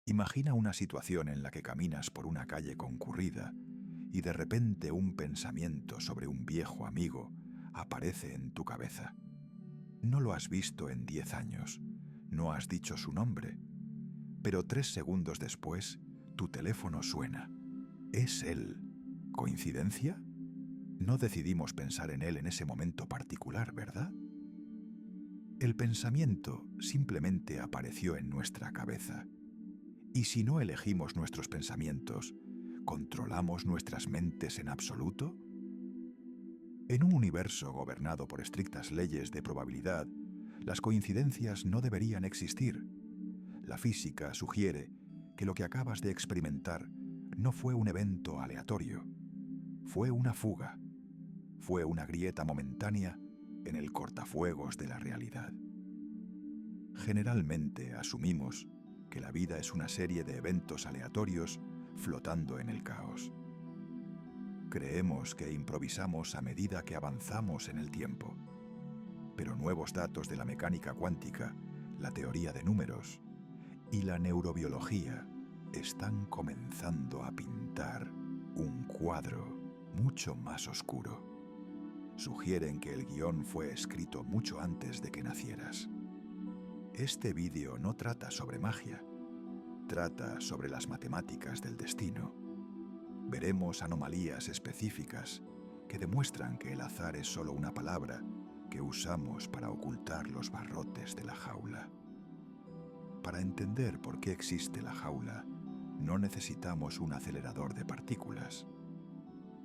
Imagina una situación en la que caminas por una calle concurrida y de repente un pensamiento sobre un viejo amigo aparece en tu cabeza. No lo has visto en 10 años, no has dicho su nombre, pero 3 segundos después tu teléfono suena. Es él. ¿Coincidencia? No decidimos pensar en él en ese momento particular, ¿verdad? El pensamiento simplemente apareció en nuestra cabeza. Y si no elegimos nuestros pensamientos, ¿controlamos nuestras mentes en absoluto? En un universo gobernado por estrictas leyes de probabilidad, las coincidencias no deberían existir. La física sugiere que lo que acabas de experimentar no fue un evento aleatorio, fue una fuga, fue una grieta momentánea en el cortafuegos de la realidad. Generalmente asumimos que la vida es una serie de eventos aleatorios flotando en el caos. Creemos que improvisamos a medida que avanzamos en el tiempo, pero nuevos datos de la mecánica cuántica, la teoría de números y la neurobiología están comenzando a pintar un cuadro mucho más oscuro. Sugieren que el guión fue escrito mucho antes de que nacieras. Este vídeo no trata sobre magia, trata sobre las matemáticas del destino. Veremos anomalías específicas que demuestran que el azar es solo una palabra que usamos para ocultar los barrotes de la jaula. Para entender por qué existe la jaula, no necesitamos un acelerador de partículas.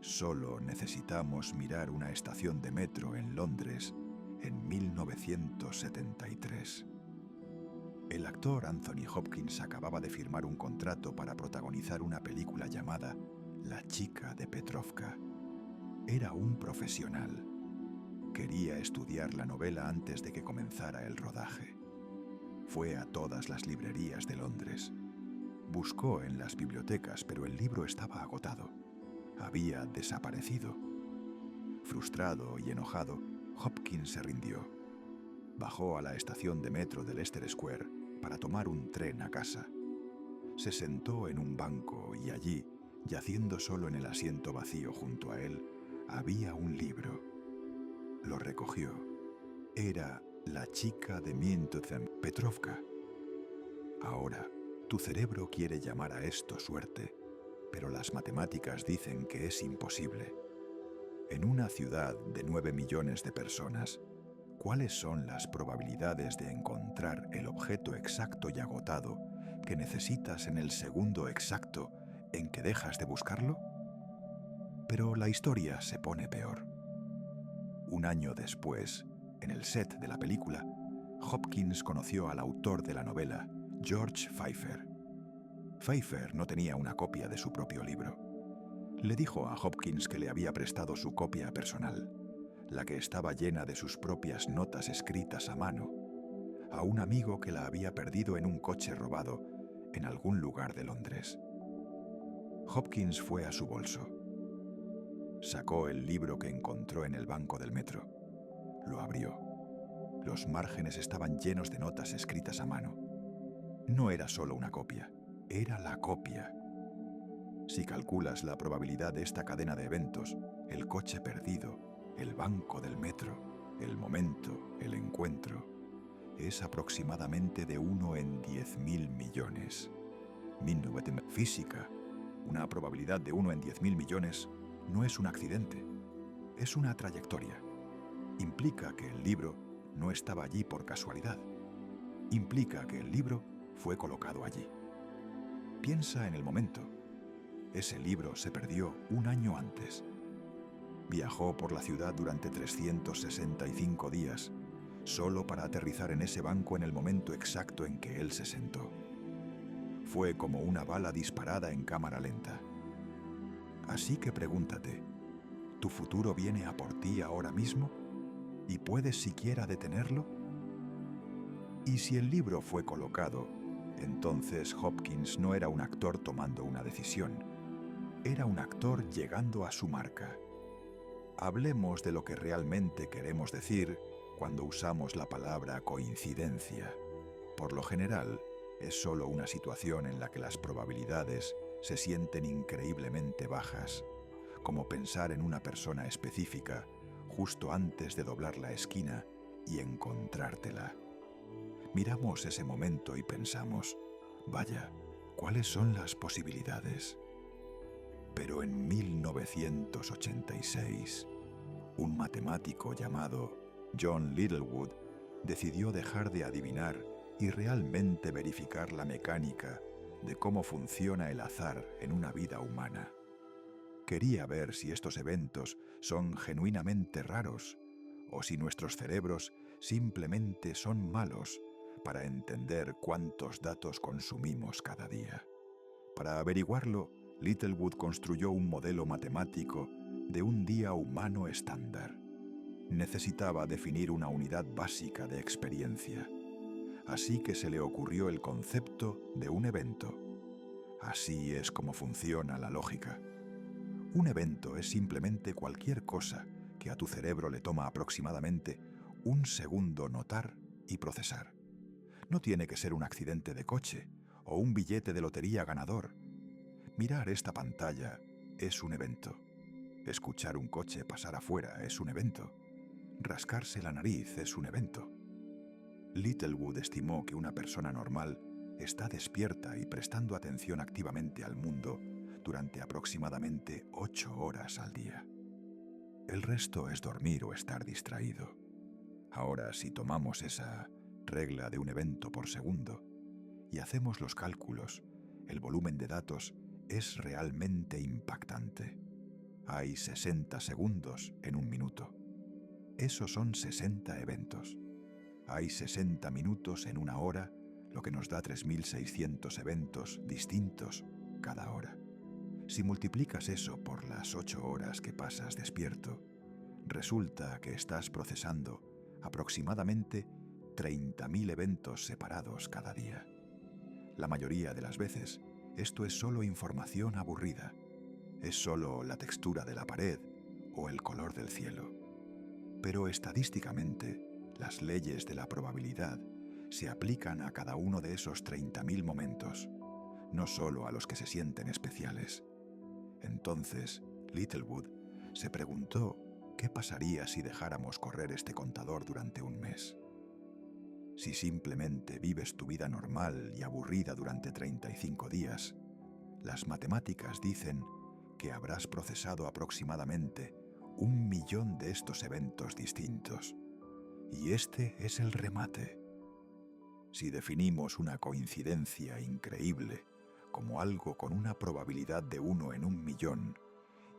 Solo necesitamos mirar una estación de metro en Londres en 1973. El actor Anthony Hopkins acababa de firmar un contrato para protagonizar una película llamada La chica de Petrovka. Era un profesional. Quería estudiar la novela antes de que comenzara el rodaje. Fue a todas las librerías de Londres. Buscó en las bibliotecas, pero el libro estaba agotado. Había desaparecido. Frustrado y enojado, Hopkins se rindió. Bajó a la estación de metro de Leicester Square para tomar un tren a casa. Se sentó en un banco y allí, yaciendo solo en el asiento vacío junto a él, había un libro. Lo recogió. Era La chica de Petrovka. Ahora, tu cerebro quiere llamar a esto suerte, pero las matemáticas dicen que es imposible. En una ciudad de 9 millones de personas, ¿cuáles son las probabilidades de encontrar el objeto exacto y agotado que necesitas en el segundo exacto en que dejas de buscarlo? Pero la historia se pone peor. Un año después, en el set de la película, Hopkins conoció al autor de la novela, George Pfeiffer. Pfeiffer no tenía una copia de su propio libro. Le dijo a Hopkins que le había prestado su copia personal, la que estaba llena de sus propias notas escritas a mano, a un amigo que la había perdido en un coche robado en algún lugar de Londres. Hopkins fue a su bolso. Sacó el libro que encontró en el banco del metro. Lo abrió. Los márgenes estaban llenos de notas escritas a mano. No era solo una copia, era la copia. Si calculas la probabilidad de esta cadena de eventos, el coche perdido, el banco del metro, el momento, el encuentro, es aproximadamente de 1 en 10.000 millones. Física, una probabilidad de 1 en 10.000 millones no es un accidente, es una trayectoria. Implica que el libro no estaba allí por casualidad. Implica que el libro fue colocado allí. Piensa en el momento. Ese libro se perdió un año antes. Viajó por la ciudad durante 365 días, solo para aterrizar en ese banco en el momento exacto en que él se sentó. Fue como una bala disparada en cámara lenta. Así que pregúntate, ¿tu futuro viene a por ti ahora mismo? ¿Y puedes siquiera detenerlo? Y si el libro fue colocado, entonces Hopkins no era un actor tomando una decisión. Era un actor llegando a su marca. Hablemos de lo que realmente queremos decir cuando usamos la palabra coincidencia. Por lo general, Es solo una situación en la que las probabilidades se sienten increíblemente bajas, como pensar en una persona específica justo antes de doblar la esquina y encontrártela. Miramos ese momento y pensamos, vaya, ¿cuáles son las posibilidades? Pero en 1986, un matemático llamado John Littlewood decidió dejar de adivinar y realmente verificar la mecánica de cómo funciona el azar en una vida humana. Quería ver si estos eventos son genuinamente raros o si nuestros cerebros simplemente son malos para entender cuántos datos consumimos cada día. Para averiguarlo, Littlewood construyó un modelo matemático de un día humano estándar. Necesitaba definir una unidad básica de experiencia. Así que se le ocurrió el concepto de un evento. Así es como funciona la lógica. Un evento es simplemente cualquier cosa que a tu cerebro le toma aproximadamente un segundo notar y procesar. No tiene que ser un accidente de coche o un billete de lotería ganador. Mirar esta pantalla es un evento. Escuchar un coche pasar afuera es un evento. Rascarse la nariz es un evento. Littlewood estimó que una persona normal está despierta y prestando atención activamente al mundo durante aproximadamente 8 horas al día. El resto es dormir o estar distraído. Ahora, si tomamos esa regla de un evento por segundo y hacemos los cálculos, el volumen de datos es realmente impactante. Hay 60 segundos en un minuto. Esos son 60 eventos. Hay 60 minutos en una hora, lo que nos da 3.600 eventos distintos cada hora. Si multiplicas eso por las 8 horas que pasas despierto, resulta que estás procesando aproximadamente 30.000 eventos separados cada día. La mayoría de las veces, esto es solo información aburrida. Es solo la textura de la pared o el color del cielo. Pero estadísticamente, las leyes de la probabilidad se aplican a cada uno de esos 30.000 momentos, no solo a los que se sienten especiales. Entonces, Littlewood se preguntó qué pasaría si dejáramos correr este contador durante un mes. Si simplemente vives tu vida normal y aburrida durante 35 días, las matemáticas dicen que habrás procesado aproximadamente 1.000.000 de estos eventos distintos. Y este es el remate. Si definimos una coincidencia increíble como algo con una probabilidad de 1 en 1.000.000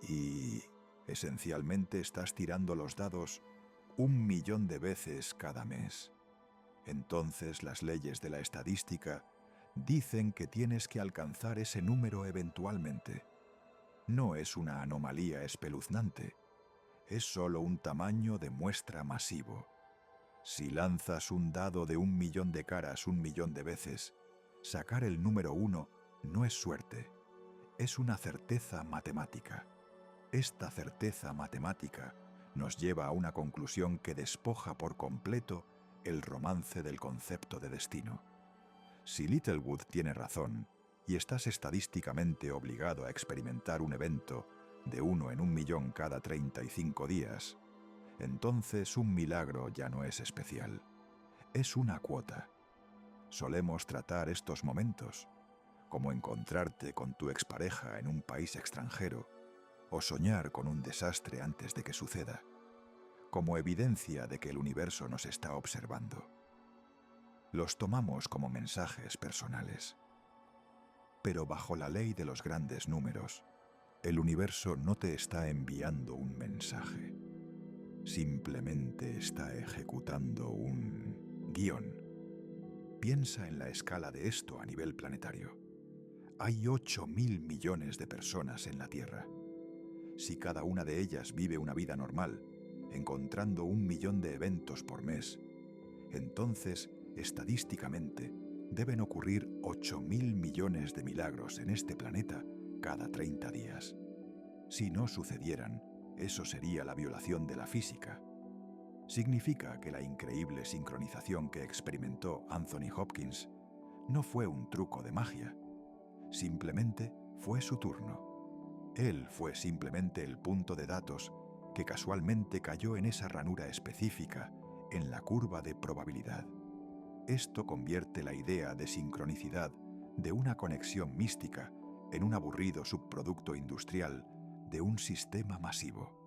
y esencialmente estás tirando los dados 1.000.000 de veces cada mes, entonces las leyes de la estadística dicen que tienes que alcanzar ese número eventualmente. No es una anomalía espeluznante, es solo un tamaño de muestra masivo. Si lanzas un dado de 1.000.000 de caras 1.000.000 de veces, sacar el número 1 no es suerte, es una certeza matemática. Esta certeza matemática nos lleva a una conclusión que despoja por completo el romance del concepto de destino. Si Littlewood tiene razón y estás estadísticamente obligado a experimentar un evento de 1 en 1.000.000 cada 35 días, entonces un milagro ya no es especial. Es una cuota. Solemos tratar estos momentos, como encontrarte con tu expareja en un país extranjero o soñar con un desastre antes de que suceda, como evidencia de que el universo nos está observando. Los tomamos como mensajes personales. Pero bajo la ley de los grandes números, el universo no te está enviando un mensaje. Simplemente está ejecutando un guión. Piensa en la escala de esto a nivel planetario. Hay 8.000.000.000 de personas en la Tierra. Si cada una de ellas vive una vida normal, encontrando 1.000.000 de eventos por mes, entonces, estadísticamente, deben ocurrir 8.000.000.000 de milagros en este planeta cada 30 días. Si no sucedieran, eso sería la violación de la física. Significa que la increíble sincronización que experimentó Anthony Hopkins No fue un truco de magia. Simplemente fue su turno. Él fue simplemente el punto de datos que casualmente cayó en esa ranura específica en la curva de probabilidad. Esto convierte la idea de sincronicidad de una conexión mística en un aburrido subproducto industrial de un sistema masivo.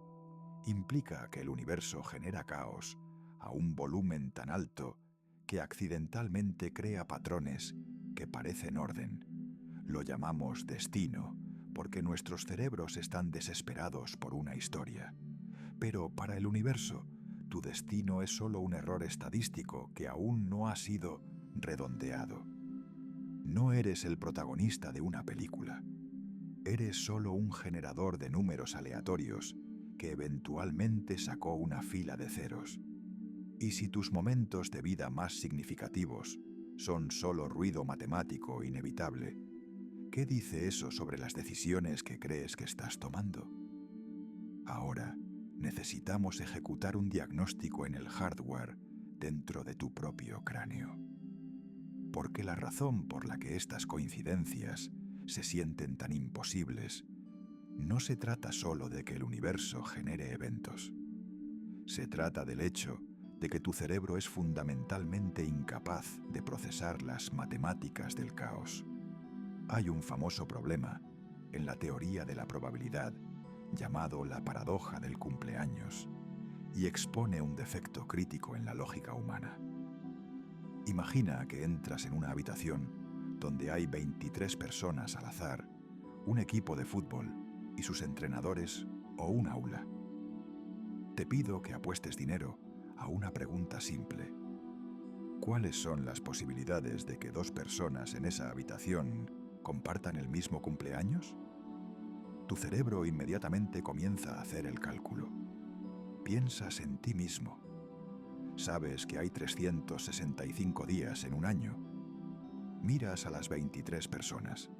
Implica que el universo genera caos a un volumen tan alto que accidentalmente crea patrones que parecen orden. Lo llamamos destino porque nuestros cerebros están desesperados por una historia. Pero para el universo, tu destino es solo un error estadístico que aún no ha sido redondeado. No eres el protagonista de una película. Eres solo un generador de números aleatorios que eventualmente sacó una fila de ceros. Y si tus momentos de vida más significativos son solo ruido matemático inevitable, ¿qué dice eso sobre las decisiones que crees que estás tomando? Ahora, necesitamos ejecutar un diagnóstico en el hardware dentro de tu propio cráneo. Porque la razón por la que estas coincidencias se sienten tan imposibles no se trata solo de que el universo genere eventos. Se trata del hecho de que tu cerebro es fundamentalmente incapaz de procesar las matemáticas del caos. Hay un famoso problema en la teoría de la probabilidad llamado la paradoja del cumpleaños y expone un defecto crítico en la lógica humana. Imagina que entras en una habitación donde hay 23 personas al azar, un equipo de fútbol y sus entrenadores o un aula. Te pido que apuestes dinero a una pregunta simple. ¿Cuáles son las posibilidades de que dos personas en esa habitación compartan el mismo cumpleaños? Tu cerebro inmediatamente comienza a hacer el cálculo. Piensas en ti mismo. Sabes que hay 365 días en un año. Miras a las 23 personas.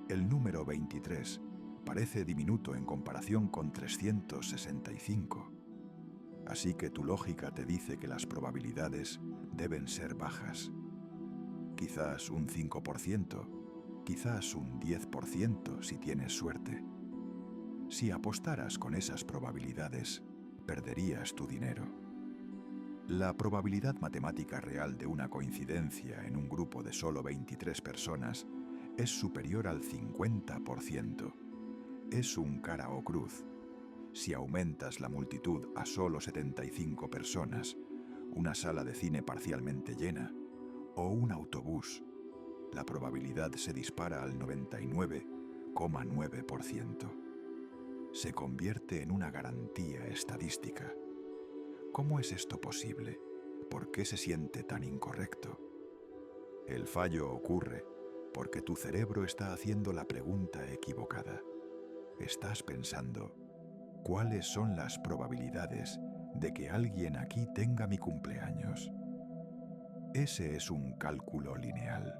El número 23 parece diminuto en comparación con 365. Así que tu lógica te dice que las probabilidades deben ser bajas. Quizás un 5%, quizás un 10% si tienes suerte. Si apostaras con esas probabilidades, perderías tu dinero. La probabilidad matemática real de una coincidencia en un grupo de solo 23 personas es superior al 50%. Es un cara o cruz. Si aumentas la multitud a solo 75 personas, una sala de cine parcialmente llena o un autobús, la probabilidad se dispara al 99,9%. Se convierte en una garantía estadística. ¿Cómo es esto posible? ¿Por qué se siente tan incorrecto? El fallo ocurre porque tu cerebro está haciendo la pregunta equivocada. Estás pensando, ¿cuáles son las probabilidades de que alguien aquí tenga mi cumpleaños? Ese es un cálculo lineal.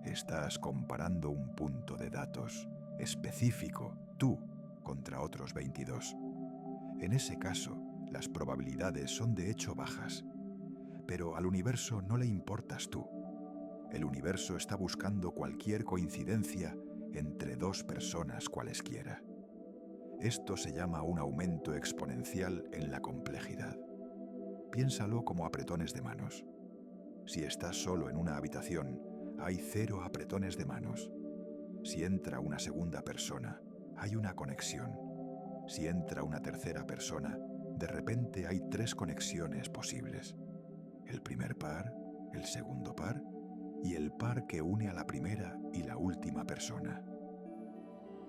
Estás comparando un punto de datos específico, tú, contra otros 22. En ese caso, las probabilidades son de hecho bajas. Pero al universo no le importas tú. El universo está buscando cualquier coincidencia entre dos personas cualesquiera. Esto se llama un aumento exponencial en la complejidad. Piénsalo como apretones de manos. Si estás solo en una habitación, hay 0 apretones de manos. Si entra una segunda persona, hay una conexión. Si entra una tercera persona, de repente hay 3 conexiones posibles. El primer par, el segundo par y el par que une a la primera y la última persona.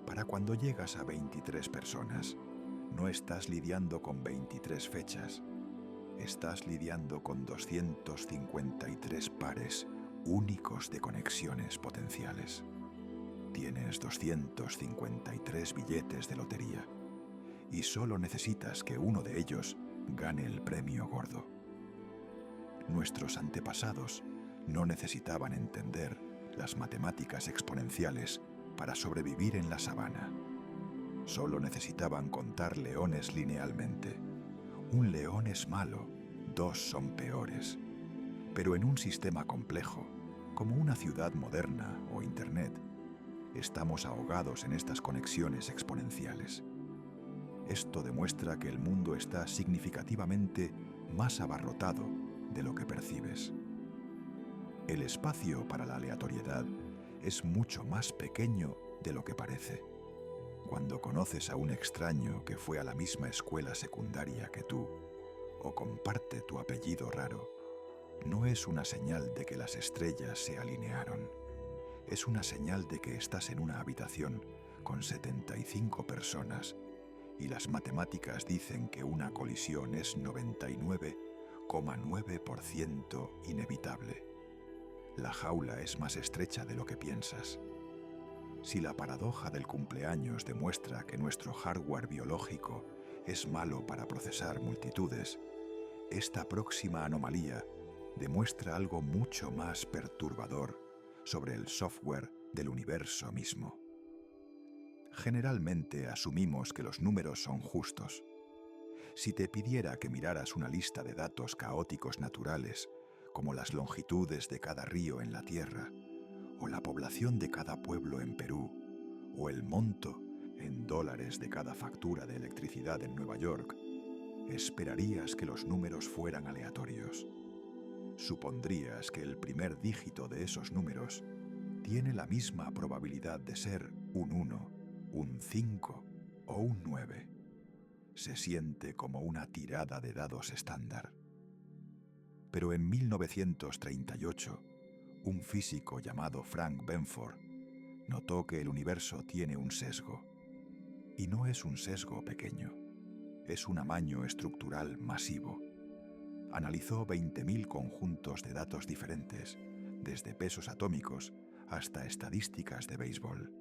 Para cuando llegas a 23 personas, no estás lidiando con 23 fechas. Estás lidiando con 253 pares únicos de conexiones potenciales. Tienes 253 billetes de lotería y solo necesitas que uno de ellos gane el premio gordo. Nuestros antepasados no necesitaban entender las matemáticas exponenciales para sobrevivir en la sabana. Solo necesitaban contar leones linealmente. Un león es malo, 2 son peores. Pero en un sistema complejo, Como una ciudad moderna o Internet, estamos ahogados en estas conexiones exponenciales. Esto demuestra que el mundo está significativamente más abarrotado de lo que percibes. El espacio para la aleatoriedad es mucho más pequeño de lo que parece. Cuando conoces a un extraño que fue a la misma escuela secundaria que tú, o comparte tu apellido raro, no es una señal de que las estrellas se alinearon. Es una señal de que estás en una habitación con 75 personas y las matemáticas dicen que una colisión es 99,9% inevitable. La jaula es más estrecha de lo que piensas. Si la paradoja del cumpleaños demuestra que nuestro hardware biológico es malo para procesar multitudes, esta próxima anomalía demuestra algo mucho más perturbador sobre el software del universo mismo. Generalmente asumimos que los números son justos. Si te pidiera que miraras una lista de datos caóticos naturales, como las longitudes de cada río en la Tierra, o la población de cada pueblo en Perú, o el monto en dólares de cada factura de electricidad en Nueva York, esperarías que los números fueran aleatorios. Supondrías que el primer dígito de esos números tiene la misma probabilidad de ser un 1, un 5 o un 9. Se siente como una tirada de dados estándar. Pero en 1938, un físico llamado Frank Benford notó que el universo tiene un sesgo. Y no es un sesgo pequeño, es un amaño estructural masivo. Analizó 20.000 conjuntos de datos diferentes, desde pesos atómicos hasta estadísticas de béisbol.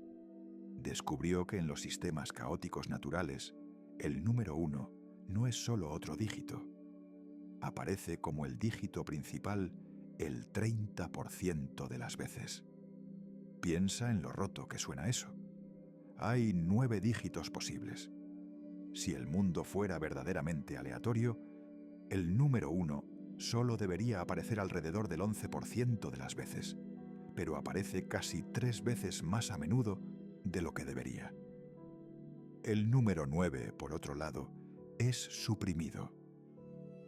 Descubrió que en los sistemas caóticos naturales, el número 1 no es solo otro dígito. Aparece como el dígito principal el 30% de las veces. Piensa en lo roto que suena eso. Hay 9 dígitos posibles. Si el mundo fuera verdaderamente aleatorio, el número 1 solo debería aparecer alrededor del 11% de las veces, pero aparece casi 3 veces más a menudo de lo que debería. El número 9, por otro lado, es suprimido.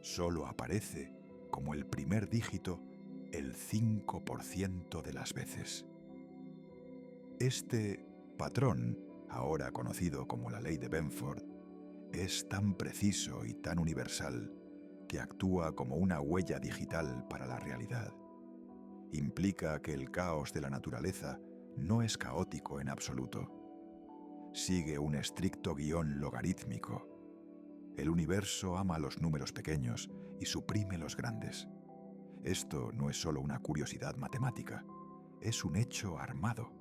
Solo aparece como el primer dígito el 5% de las veces. Este patrón, ahora conocido como la ley de Benford, es tan preciso y tan universal que actúa como una huella digital para la realidad. Implica que el caos de la naturaleza no es caótico en absoluto. Sigue un estricto guión logarítmico. El universo ama los números pequeños y suprime los grandes. Esto no es solo una curiosidad matemática, es un hecho armado.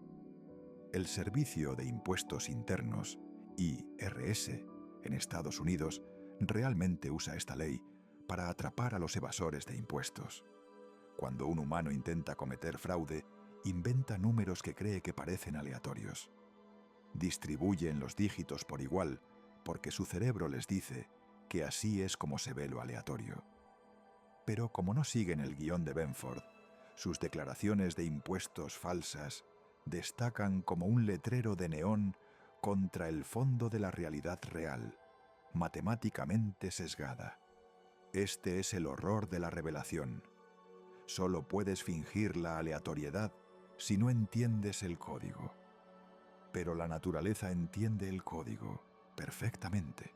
El Servicio de Impuestos Internos, IRS, en Estados Unidos, realmente usa esta ley para atrapar a los evasores de impuestos. Cuando un humano intenta cometer fraude, inventa números que cree que parecen aleatorios. Distribuyen los dígitos por igual porque su cerebro les dice que así es como se ve lo aleatorio. Pero como no siguen el guión de Benford, sus declaraciones de impuestos falsas destacan como un letrero de neón contra el fondo de la realidad real, matemáticamente sesgada. Este es el horror de la revelación. Solo puedes fingir la aleatoriedad si no entiendes el código. Pero la naturaleza entiende el código perfectamente.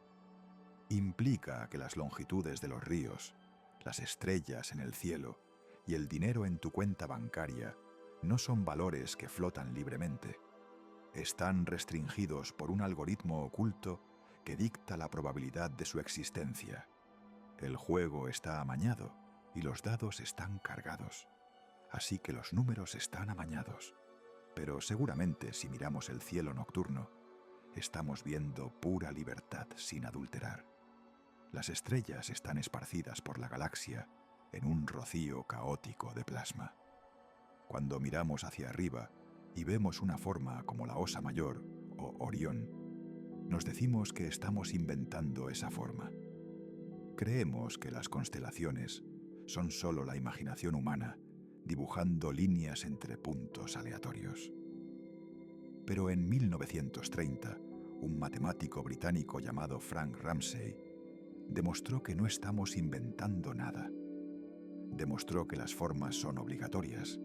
Implica que las longitudes de los ríos, las estrellas en el cielo y el dinero en tu cuenta bancaria no son valores que flotan libremente. Están restringidos por un algoritmo oculto que dicta la probabilidad de su existencia. El juego está amañado y los dados están cargados. Así que los números están amañados. Pero seguramente si miramos el cielo nocturno, estamos viendo pura libertad sin adulterar. Las estrellas están esparcidas por la galaxia en un rocío caótico de plasma. Cuando miramos hacia arriba y vemos una forma como la Osa Mayor o Orión, nos decimos que estamos inventando esa forma. Creemos que las constelaciones son solo la imaginación humana dibujando líneas entre puntos aleatorios. Pero en 1930, un matemático británico llamado Frank Ramsey demostró que no estamos inventando nada. Demostró que las formas son obligatorias.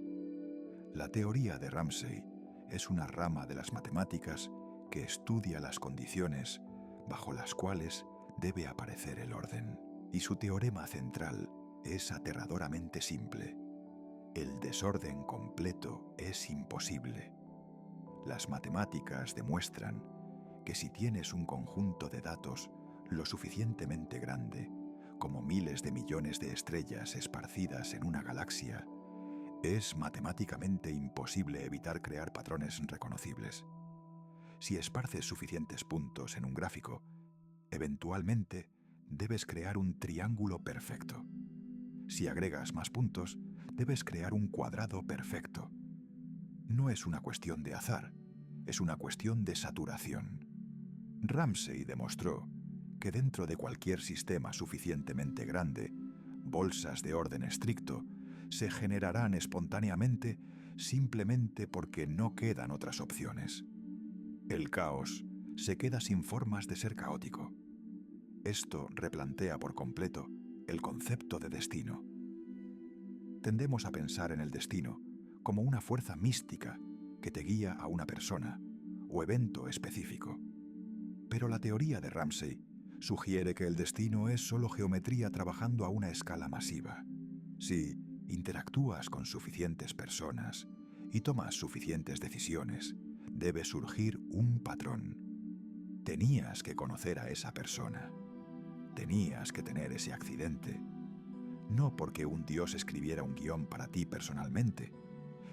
La teoría de Ramsey es una rama de las matemáticas que estudia las condiciones bajo las cuales debe aparecer el orden. Y su teorema central es aterradoramente simple. El desorden completo es imposible. Las matemáticas demuestran que si tienes un conjunto de datos lo suficientemente grande, como miles de millones de estrellas esparcidas en una galaxia, es matemáticamente imposible evitar crear patrones reconocibles. Si esparces suficientes puntos en un gráfico, eventualmente debes crear un triángulo perfecto. Si agregas más puntos, debes crear un cuadrado perfecto. No es una cuestión de azar, es una cuestión de saturación. Ramsey demostró que dentro de cualquier sistema suficientemente grande, bolsas de orden estricto se generarán espontáneamente simplemente porque no quedan otras opciones. El caos se queda sin formas de ser caótico. Esto replantea por completo el concepto de destino. Tendemos a pensar en el destino como una fuerza mística que te guía a una persona o evento específico. Pero la teoría de Ramsey sugiere que el destino es solo geometría trabajando a una escala masiva. Si interactúas con suficientes personas y tomas suficientes decisiones, debe surgir un patrón. Tenías que conocer a esa persona. Tenías que tener ese accidente. No porque un dios escribiera un guión para ti personalmente,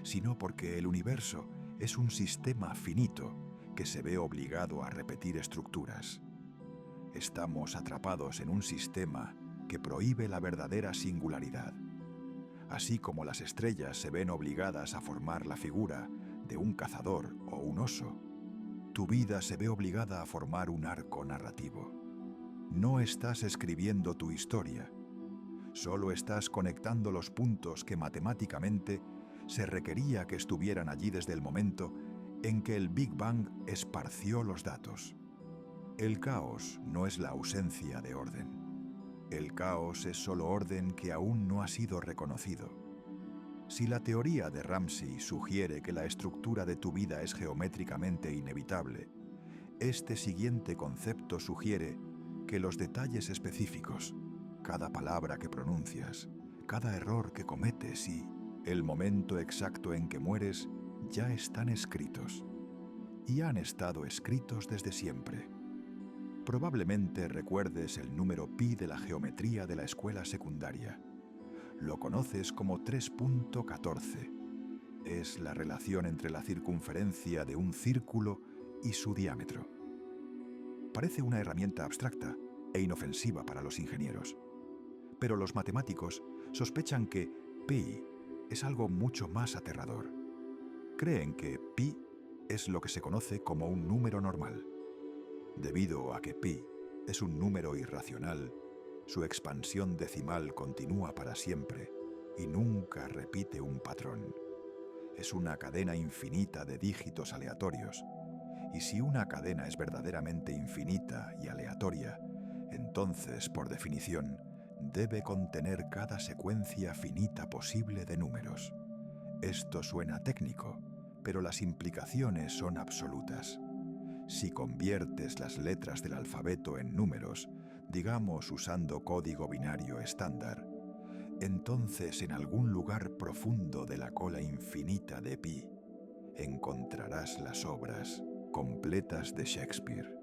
sino porque el universo es un sistema finito que se ve obligado a repetir estructuras. Estamos atrapados en un sistema que prohíbe la verdadera singularidad. Así como las estrellas se ven obligadas a formar la figura de un cazador o un oso, tu vida se ve obligada a formar un arco narrativo. No estás escribiendo tu historia, solo estás conectando los puntos que matemáticamente se requería que estuvieran allí desde el momento en que el Big Bang esparció los datos. El caos no es la ausencia de orden. El caos es solo orden que aún no ha sido reconocido. Si la teoría de Ramsey sugiere que la estructura de tu vida es geométricamente inevitable, este siguiente concepto sugiere que los detalles específicos, cada palabra que pronuncias, cada error que cometes y el momento exacto en que mueres ya están escritos. Y han estado escritos desde siempre. Probablemente recuerdes el número pi de la geometría de la escuela secundaria. Lo conoces como 3.14. Es la relación entre la circunferencia de un círculo y su diámetro. Parece una herramienta abstracta e inofensiva para los ingenieros. Pero los matemáticos sospechan que pi es algo mucho más aterrador. Creen que pi es lo que se conoce como un número normal. Debido a que pi es un número irracional, su expansión decimal continúa para siempre y nunca repite un patrón. Es una cadena infinita de dígitos aleatorios, y si una cadena es verdaderamente infinita y aleatoria, entonces, por definición, debe contener cada secuencia finita posible de números. Esto suena técnico, pero las implicaciones son absolutas. Si conviertes las letras del alfabeto en números, digamos usando código binario estándar, entonces en algún lugar profundo de la cola infinita de pi encontrarás las obras completas de Shakespeare.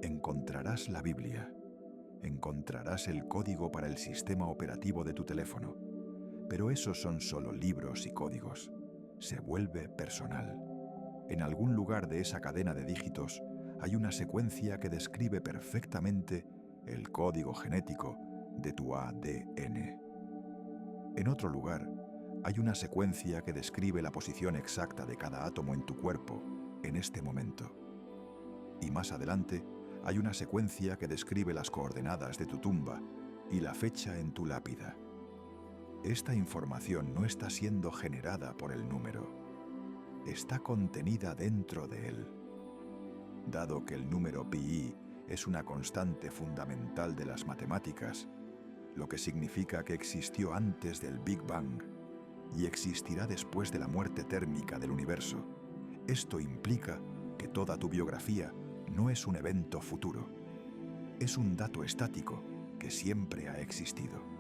Encontrarás la Biblia. Encontrarás el código para el sistema operativo de tu teléfono. Pero esos son solo libros y códigos. Se vuelve personal. En algún lugar de esa cadena de dígitos hay una secuencia que describe perfectamente el código genético de tu ADN. En otro lugar, hay una secuencia que describe la posición exacta de cada átomo en tu cuerpo en este momento. Y más adelante, hay una secuencia que describe las coordenadas de tu tumba y la fecha en tu lápida. Esta información no está siendo generada por el número, está contenida dentro de él. Dado que el número pi es una constante fundamental de las matemáticas, lo que significa que existió antes del Big Bang y existirá después de la muerte térmica del universo, esto implica que toda tu biografía no es un evento futuro, es un dato estático que siempre ha existido.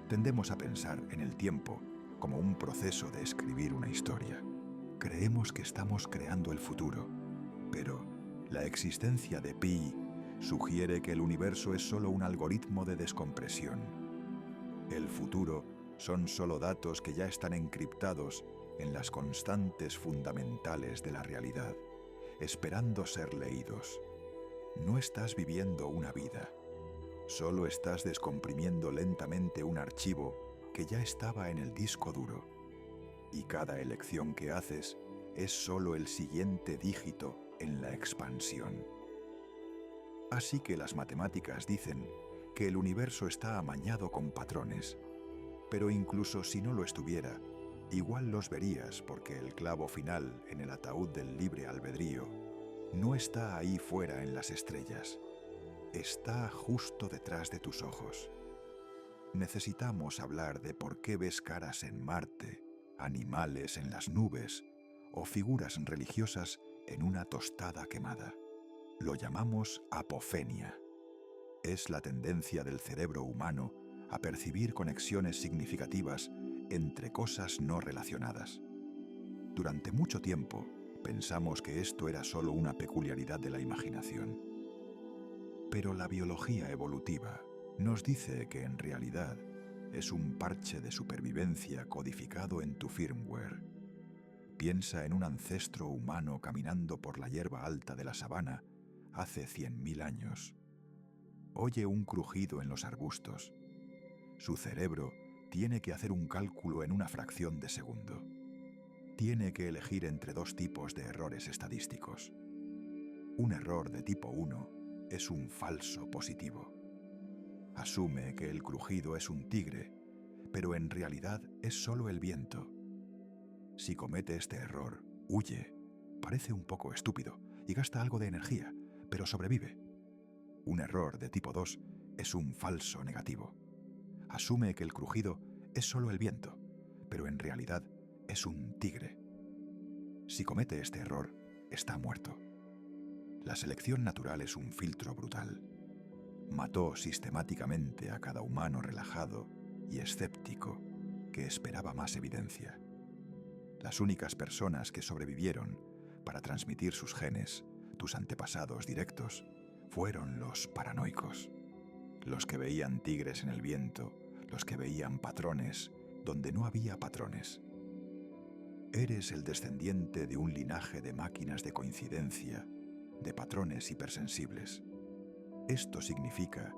Tendemos a pensar en el tiempo como un proceso de escribir una historia. Creemos que estamos creando el futuro, pero la existencia de pi sugiere que el universo es solo un algoritmo de descompresión. El futuro son solo datos que ya están encriptados en las constantes fundamentales de la realidad, esperando ser leídos. No estás viviendo una vida, solo estás descomprimiendo lentamente un archivo que ya estaba en el disco duro, y cada elección que haces es solo el siguiente dígito en la expansión. Así que las matemáticas dicen que el universo está amañado con patrones, pero incluso si no lo estuviera, igual los verías porque el clavo final en el ataúd del libre albedrío no está ahí fuera en las estrellas, está justo detrás de tus ojos. Necesitamos hablar de por qué ves caras en Marte, animales en las nubes o figuras religiosas en una tostada quemada. Lo llamamos apofenia. Es la tendencia del cerebro humano a percibir conexiones significativas entre cosas no relacionadas. Durante mucho tiempo pensamos que esto era solo una peculiaridad de la imaginación. Pero la biología evolutiva nos dice que en realidad es un parche de supervivencia codificado en tu firmware. Piensa en un ancestro humano caminando por la hierba alta de la sabana hace 100.000 años. Oye un crujido en los arbustos. Su cerebro tiene que hacer un cálculo en una fracción de segundo. Tiene que elegir entre dos tipos de errores estadísticos. Un error de tipo 1 es un falso positivo. Asume que el crujido es un tigre, pero en realidad es solo el viento. Si comete este error, huye. Parece un poco estúpido y gasta algo de energía, pero sobrevive. Un error de tipo 2 es un falso negativo. Asume que el crujido es solo el viento, pero en realidad es un tigre. Si comete este error, está muerto. La selección natural es un filtro brutal. Mató sistemáticamente a cada humano relajado y escéptico que esperaba más evidencia. Las únicas personas que sobrevivieron para transmitir sus genes, tus antepasados directos, fueron los paranoicos. Los que veían tigres en el viento, los que veían patrones donde no había patrones. Eres el descendiente de un linaje de máquinas de coincidencia, de patrones hipersensibles. Esto significa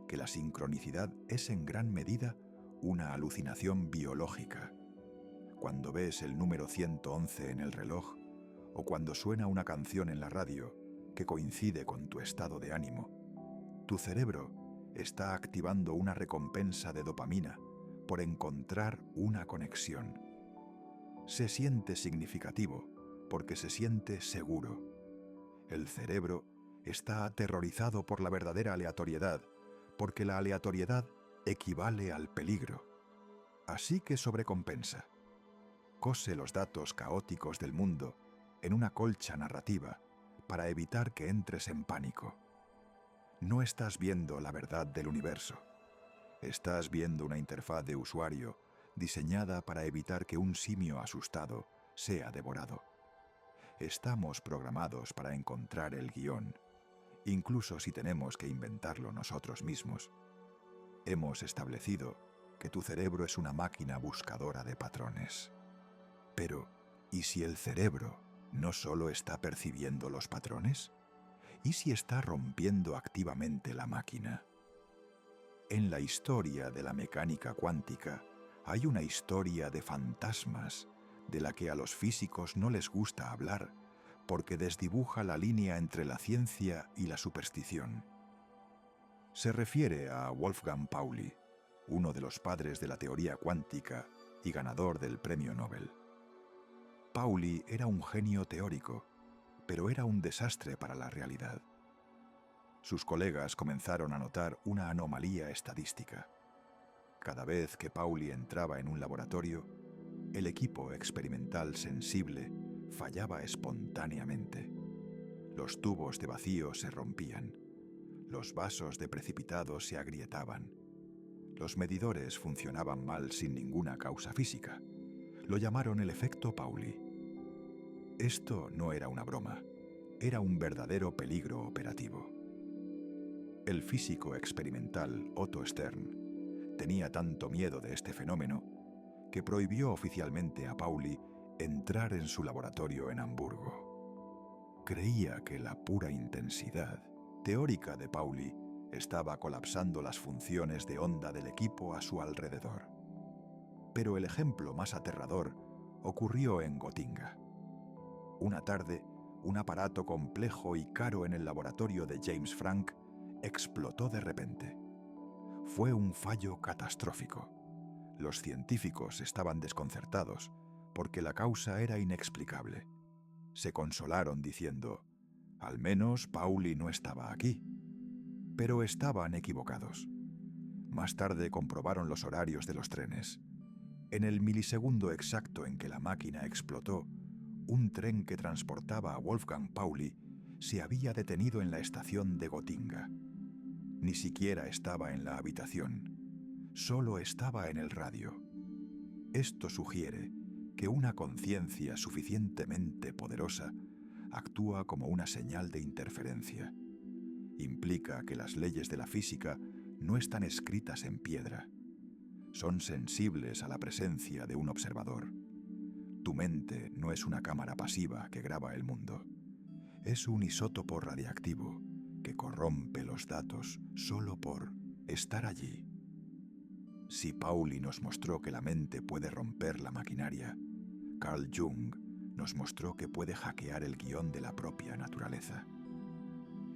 que la sincronicidad es en gran medida una alucinación biológica. Cuando ves el número 111 en el reloj o cuando suena una canción en la radio que coincide con tu estado de ánimo, tu cerebro está activando una recompensa de dopamina por encontrar una conexión. Se siente significativo porque se siente seguro. El cerebro está aterrorizado por la verdadera aleatoriedad, porque la aleatoriedad equivale al peligro. Así que sobrecompensa. Cose los datos caóticos del mundo en una colcha narrativa para evitar que entres en pánico. No estás viendo la verdad del universo. Estás viendo una interfaz de usuario diseñada para evitar que un simio asustado sea devorado. Estamos programados para encontrar el guión, incluso si tenemos que inventarlo nosotros mismos. Hemos establecido que tu cerebro es una máquina buscadora de patrones. Pero, ¿y si el cerebro no solo está percibiendo los patrones? ¿Y si está rompiendo activamente la máquina? En la historia de la mecánica cuántica hay una historia de fantasmas de la que a los físicos no les gusta hablar porque desdibuja la línea entre la ciencia y la superstición. Se refiere a Wolfgang Pauli, uno de los padres de la teoría cuántica y ganador del premio Nobel. Pauli era un genio teórico, pero era un desastre para la realidad. Sus colegas comenzaron a notar una anomalía estadística. Cada vez que Pauli entraba en un laboratorio, el equipo experimental sensible fallaba espontáneamente. Los tubos de vacío se rompían. Los vasos de precipitado se agrietaban. Los medidores funcionaban mal sin ninguna causa física. Lo llamaron el efecto Pauli. Esto no era una broma, era un verdadero peligro operativo. El físico experimental Otto Stern tenía tanto miedo de este fenómeno que prohibió oficialmente a Pauli entrar en su laboratorio en Hamburgo. Creía que la pura intensidad teórica de Pauli estaba colapsando las funciones de onda del equipo a su alrededor. Pero el ejemplo más aterrador ocurrió en Gotinga. Una tarde, un aparato complejo y caro en el laboratorio de James Franck explotó de repente. Fue un fallo catastrófico. Los científicos estaban desconcertados porque la causa era inexplicable. Se consolaron diciendo, al menos Pauli no estaba aquí. Pero estaban equivocados. Más tarde comprobaron los horarios de los trenes. En el milisegundo exacto en que la máquina explotó, un tren que transportaba a Wolfgang Pauli se había detenido en la estación de Gotinga. Ni siquiera estaba en la habitación, solo estaba en el radio. Esto sugiere que una conciencia suficientemente poderosa actúa como una señal de interferencia. Implica que las leyes de la física no están escritas en piedra. Son sensibles a la presencia de un observador. Tu mente no es una cámara pasiva que graba el mundo. Es un isótopo radiactivo que corrompe los datos solo por estar allí. Si Pauli nos mostró que la mente puede romper la maquinaria, Carl Jung nos mostró que puede hackear el guión de la propia naturaleza.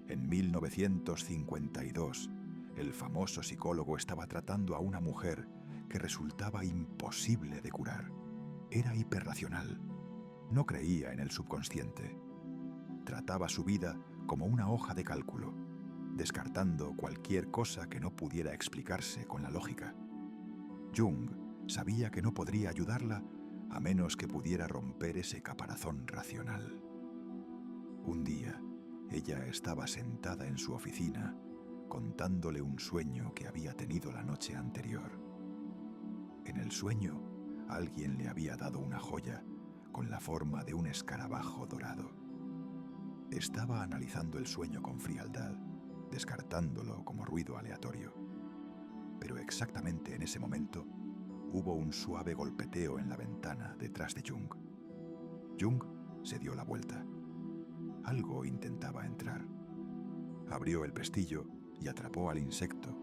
En 1952, el famoso psicólogo estaba tratando a una mujer que resultaba imposible de curar. Era hiperracional. No creía en el subconsciente. Trataba su vida como una hoja de cálculo, descartando cualquier cosa que no pudiera explicarse con la lógica. Jung sabía que no podría ayudarla a menos que pudiera romper ese caparazón racional. Un día, ella estaba sentada en su oficina, contándole un sueño que había tenido la noche anterior. En el sueño, alguien le había dado una joya con la forma de un escarabajo dorado. Estaba analizando el sueño con frialdad, descartándolo como ruido aleatorio. Pero exactamente en ese momento, hubo un suave golpeteo en la ventana detrás de Jung. Jung se dio la vuelta. Algo intentaba entrar. Abrió el pestillo y atrapó al insecto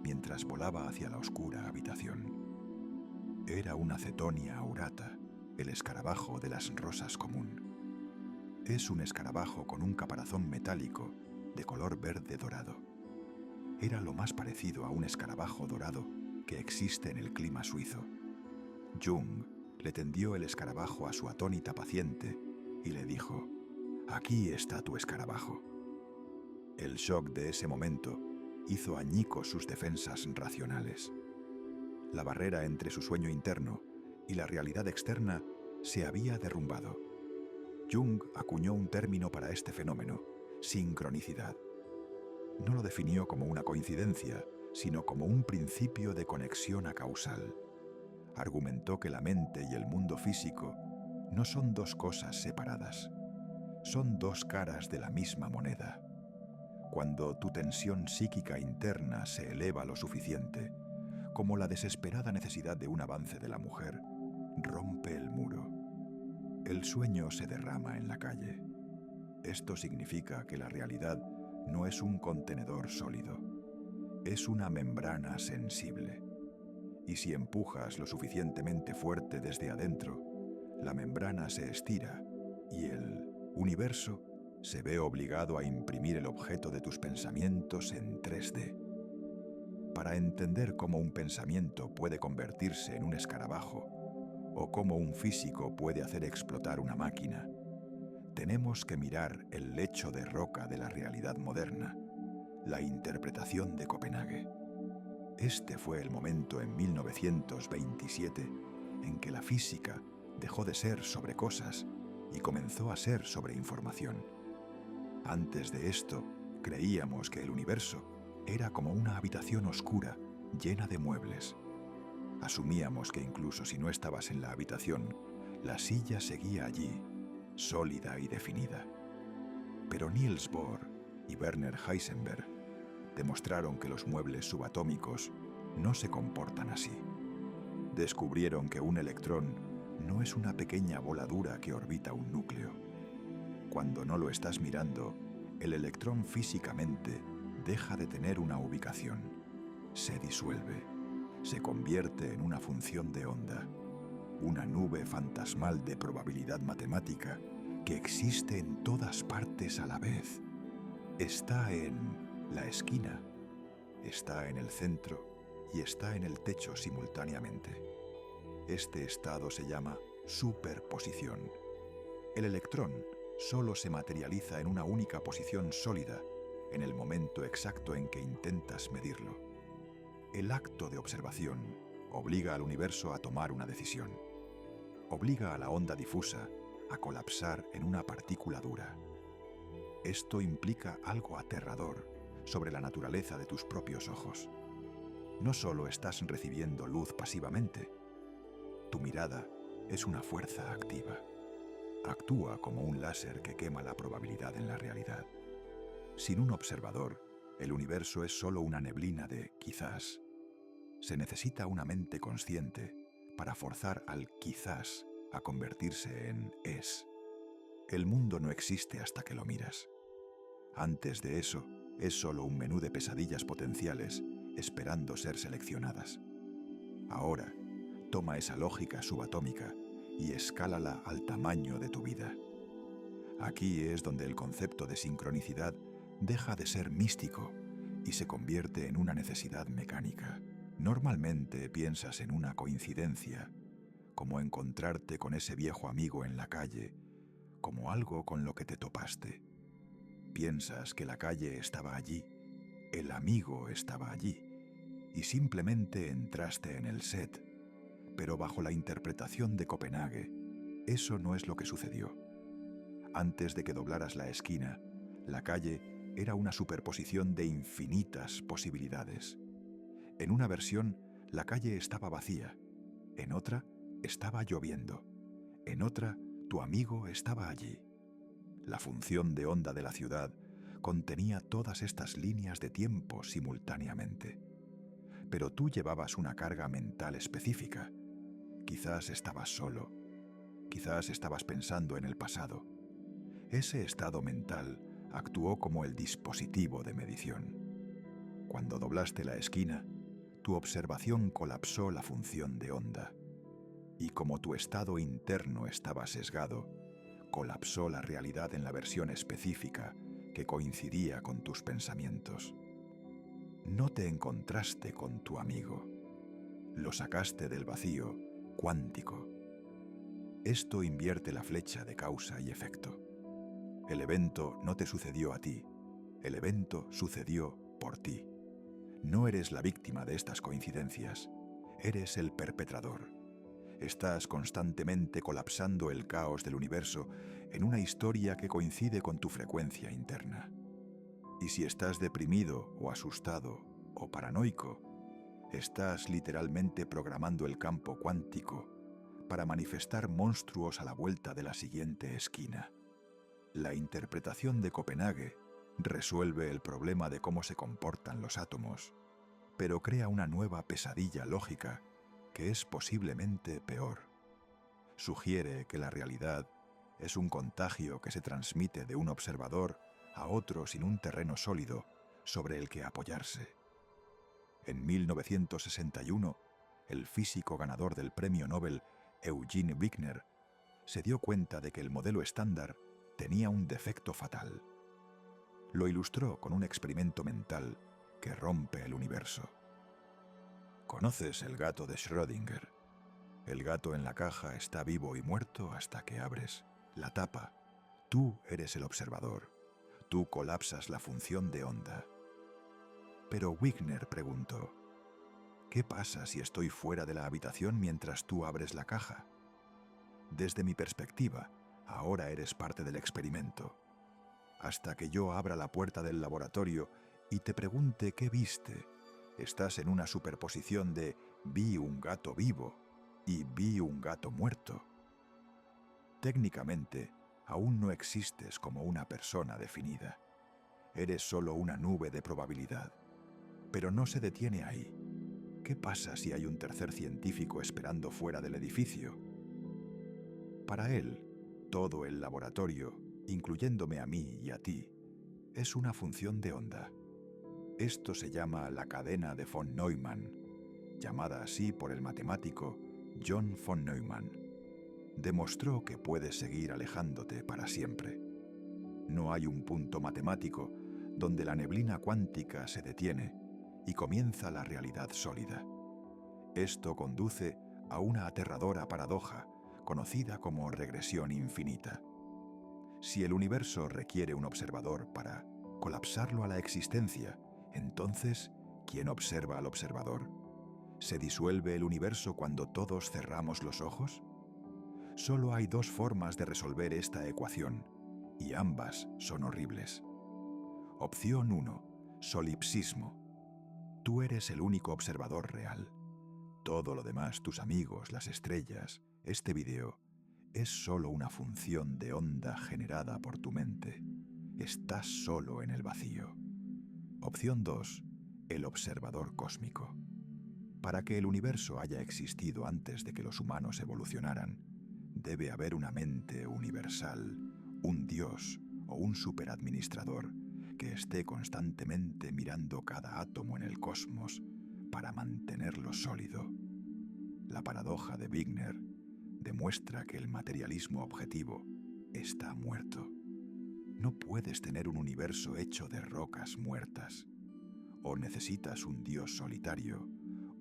mientras volaba hacia la oscura habitación. Era una Cetonia aurata, el escarabajo de las rosas común. Es un escarabajo con un caparazón metálico de color verde dorado. Era lo más parecido a un escarabajo dorado que existe en el clima suizo. Jung le tendió el escarabajo a su atónita paciente y le dijo: «Aquí está tu escarabajo». El shock de ese momento hizo añicos sus defensas racionales. La barrera entre su sueño interno y la realidad externa se había derrumbado. Jung acuñó un término para este fenómeno: sincronicidad. No lo definió como una coincidencia, sino como un principio de conexión acausal. Argumentó que la mente y el mundo físico no son dos cosas separadas. Son dos caras de la misma moneda. Cuando tu tensión psíquica interna se eleva lo suficiente, como la desesperada necesidad de un avance de la mujer, rompe el muro. El sueño se derrama en la calle. Esto significa que la realidad no es un contenedor sólido, es una membrana sensible. Y si empujas lo suficientemente fuerte desde adentro, la membrana se estira y el universo se ve obligado a imprimir el objeto de tus pensamientos en 3D. Para entender cómo un pensamiento puede convertirse en un escarabajo o cómo un físico puede hacer explotar una máquina, tenemos que mirar el lecho de roca de la realidad moderna, la interpretación de Copenhague. Este fue el momento en 1927 en que la física dejó de ser sobre cosas y comenzó a ser sobre información. Antes de esto, creíamos que el universo era como una habitación oscura llena de muebles. Asumíamos que incluso si no estabas en la habitación, la silla seguía allí, sólida y definida. Pero Niels Bohr y Werner Heisenberg demostraron que los muebles subatómicos no se comportan así. Descubrieron que un electrón no es una pequeña bola dura que orbita un núcleo. Cuando no lo estás mirando, el electrón físicamente deja de tener una ubicación, se disuelve, se convierte en una función de onda, una nube fantasmal de probabilidad matemática que existe en todas partes a la vez. Está en la esquina, está en el centro y está en el techo simultáneamente. Este estado se llama superposición. El electrón solo se materializa en una única posición sólida en el momento exacto en que intentas medirlo. El acto de observación obliga al universo a tomar una decisión. Obliga a la onda difusa a colapsar en una partícula dura. Esto implica algo aterrador sobre la naturaleza de tus propios ojos. No solo estás recibiendo luz pasivamente, tu mirada es una fuerza activa. Actúa como un láser que quema la probabilidad en la realidad. Sin un observador, el universo es solo una neblina de quizás. Se necesita una mente consciente para forzar al quizás a convertirse en es. El mundo no existe hasta que lo miras. Antes de eso, es solo un menú de pesadillas potenciales esperando ser seleccionadas. Ahora, toma esa lógica subatómica y escálala al tamaño de tu vida. Aquí es donde el concepto de sincronicidad deja de ser místico y se convierte en una necesidad mecánica. Normalmente piensas en una coincidencia, como encontrarte con ese viejo amigo en la calle, como algo con lo que te topaste. Piensas que la calle estaba allí, el amigo estaba allí, y simplemente entraste en el set. Pero bajo la interpretación de Copenhague, eso no es lo que sucedió. Antes de que doblaras la esquina, la calle era una superposición de infinitas posibilidades. En una versión, la calle estaba vacía. En otra, estaba lloviendo. En otra, tu amigo estaba allí. La función de onda de la ciudad contenía todas estas líneas de tiempo simultáneamente. Pero tú llevabas una carga mental específica. Quizás estabas solo. Quizás estabas pensando en el pasado. Ese estado mental actuó como el dispositivo de medición. Cuando doblaste la esquina, tu observación colapsó la función de onda. Y como tu estado interno estaba sesgado, colapsó la realidad en la versión específica que coincidía con tus pensamientos. No te encontraste con tu amigo. Lo sacaste del vacío cuántico. Esto invierte la flecha de causa y efecto. El evento no te sucedió a ti. El evento sucedió por ti. No eres la víctima de estas coincidencias. Eres el perpetrador. Estás constantemente colapsando el caos del universo en una historia que coincide con tu frecuencia interna. Y si estás deprimido o asustado o paranoico, estás literalmente programando el campo cuántico para manifestar monstruos a la vuelta de la siguiente esquina. La interpretación de Copenhague resuelve el problema de cómo se comportan los átomos, pero crea una nueva pesadilla lógica que es posiblemente peor. Sugiere que la realidad es un contagio que se transmite de un observador a otro sin un terreno sólido sobre el que apoyarse. En 1961, el físico ganador del premio Nobel, Eugene Wigner, se dio cuenta de que el modelo estándar tenía un defecto fatal. Lo ilustró con un experimento mental que rompe el universo. ¿Conoces el gato de Schrödinger? El gato en la caja está vivo y muerto hasta que abres la tapa. Tú eres el observador. Tú colapsas la función de onda. Pero Wigner preguntó, ¿qué pasa si estoy fuera de la habitación mientras tú abres la caja? Desde mi perspectiva, ahora eres parte del experimento. Hasta que yo abra la puerta del laboratorio y te pregunte qué viste, estás en una superposición de vi un gato vivo y vi un gato muerto. Técnicamente, aún no existes como una persona definida. Eres solo una nube de probabilidad. Pero no se detiene ahí. ¿Qué pasa si hay un tercer científico esperando fuera del edificio? Para él, todo el laboratorio, incluyéndome a mí y a ti, es una función de onda. Esto se llama la cadena de von Neumann, llamada así por el matemático John von Neumann. Demostró que puedes seguir alejándote para siempre. No hay un punto matemático donde la neblina cuántica se detiene y comienza la realidad sólida. Esto conduce a una aterradora paradoja conocida como regresión infinita. Si el universo requiere un observador para colapsarlo a la existencia, entonces, ¿quién observa al observador? ¿Se disuelve el universo cuando todos cerramos los ojos? Solo hay dos formas de resolver esta ecuación, y ambas son horribles. Opción 1. Solipsismo. Tú eres el único observador real. Todo lo demás, tus amigos, las estrellas, este video, es solo una función de onda generada por tu mente. Estás solo en el vacío. Opción 2. El observador cósmico. Para que el universo haya existido antes de que los humanos evolucionaran, debe haber una mente universal, un dios o un superadministrador que esté constantemente mirando cada átomo en el cosmos para mantenerlo sólido. La paradoja de Wigner demuestra que el materialismo objetivo está muerto. No puedes tener un universo hecho de rocas muertas. O necesitas un dios solitario,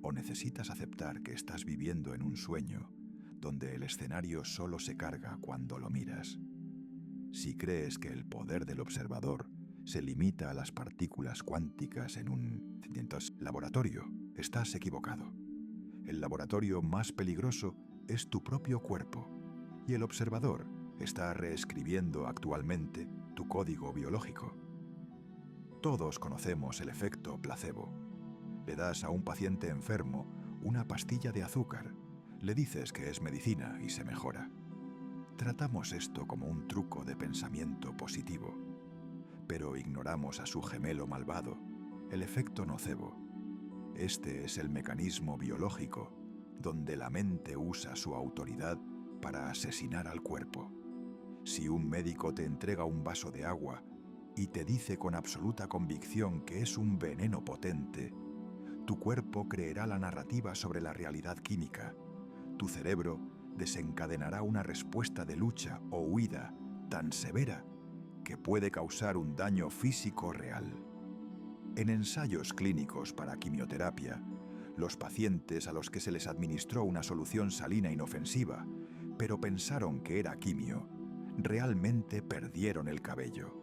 o necesitas aceptar que estás viviendo en un sueño donde el escenario solo se carga cuando lo miras. Si crees que el poder del observador se limita a las partículas cuánticas en un laboratorio, estás equivocado. El laboratorio más peligroso es tu propio cuerpo, y el observador está reescribiendo actualmente tu código biológico. Todos conocemos el efecto placebo. Le das a un paciente enfermo una pastilla de azúcar, le dices que es medicina y se mejora. Tratamos esto como un truco de pensamiento positivo, pero ignoramos a su gemelo malvado, el efecto nocebo. Este es el mecanismo biológico donde la mente usa su autoridad para asesinar al cuerpo. Si un médico te entrega un vaso de agua y te dice con absoluta convicción que es un veneno potente, tu cuerpo creerá la narrativa sobre la realidad química. Tu cerebro desencadenará una respuesta de lucha o huida tan severa que puede causar un daño físico real. En ensayos clínicos para quimioterapia, los pacientes a los que se les administró una solución salina inofensiva, pero pensaron que era quimio, realmente perdieron el cabello.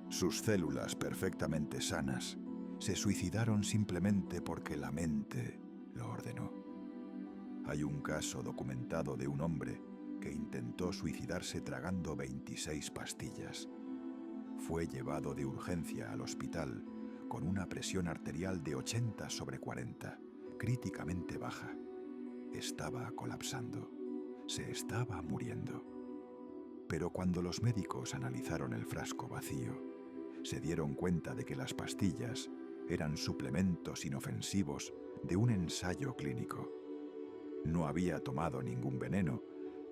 Sus células perfectamente sanas se suicidaron simplemente porque la mente lo ordenó. Hay un caso documentado de un hombre que intentó suicidarse tragando 26 pastillas. Fue llevado de urgencia al hospital con una presión arterial de 80/40, críticamente baja. Estaba colapsando. Se estaba muriendo. Pero cuando los médicos analizaron el frasco vacío, se dieron cuenta de que las pastillas eran suplementos inofensivos de un ensayo clínico. No había tomado ningún veneno,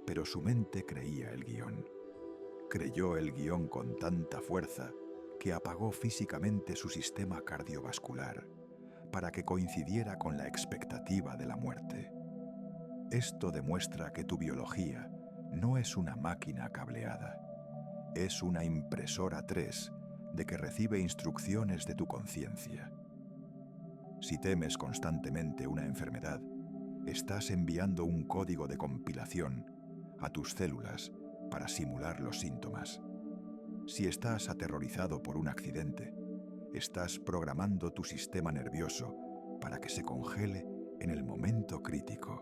pero su mente creía el guión. Creyó el guión con tanta fuerza que apagó físicamente su sistema cardiovascular para que coincidiera con la expectativa de la muerte. Esto demuestra que tu biología no es una máquina cableada, es una impresora 3 de que recibe instrucciones de tu conciencia. Si temes constantemente una enfermedad, estás enviando un código de compilación a tus células para simular los síntomas. Si estás aterrorizado por un accidente, estás programando tu sistema nervioso para que se congele en el momento crítico.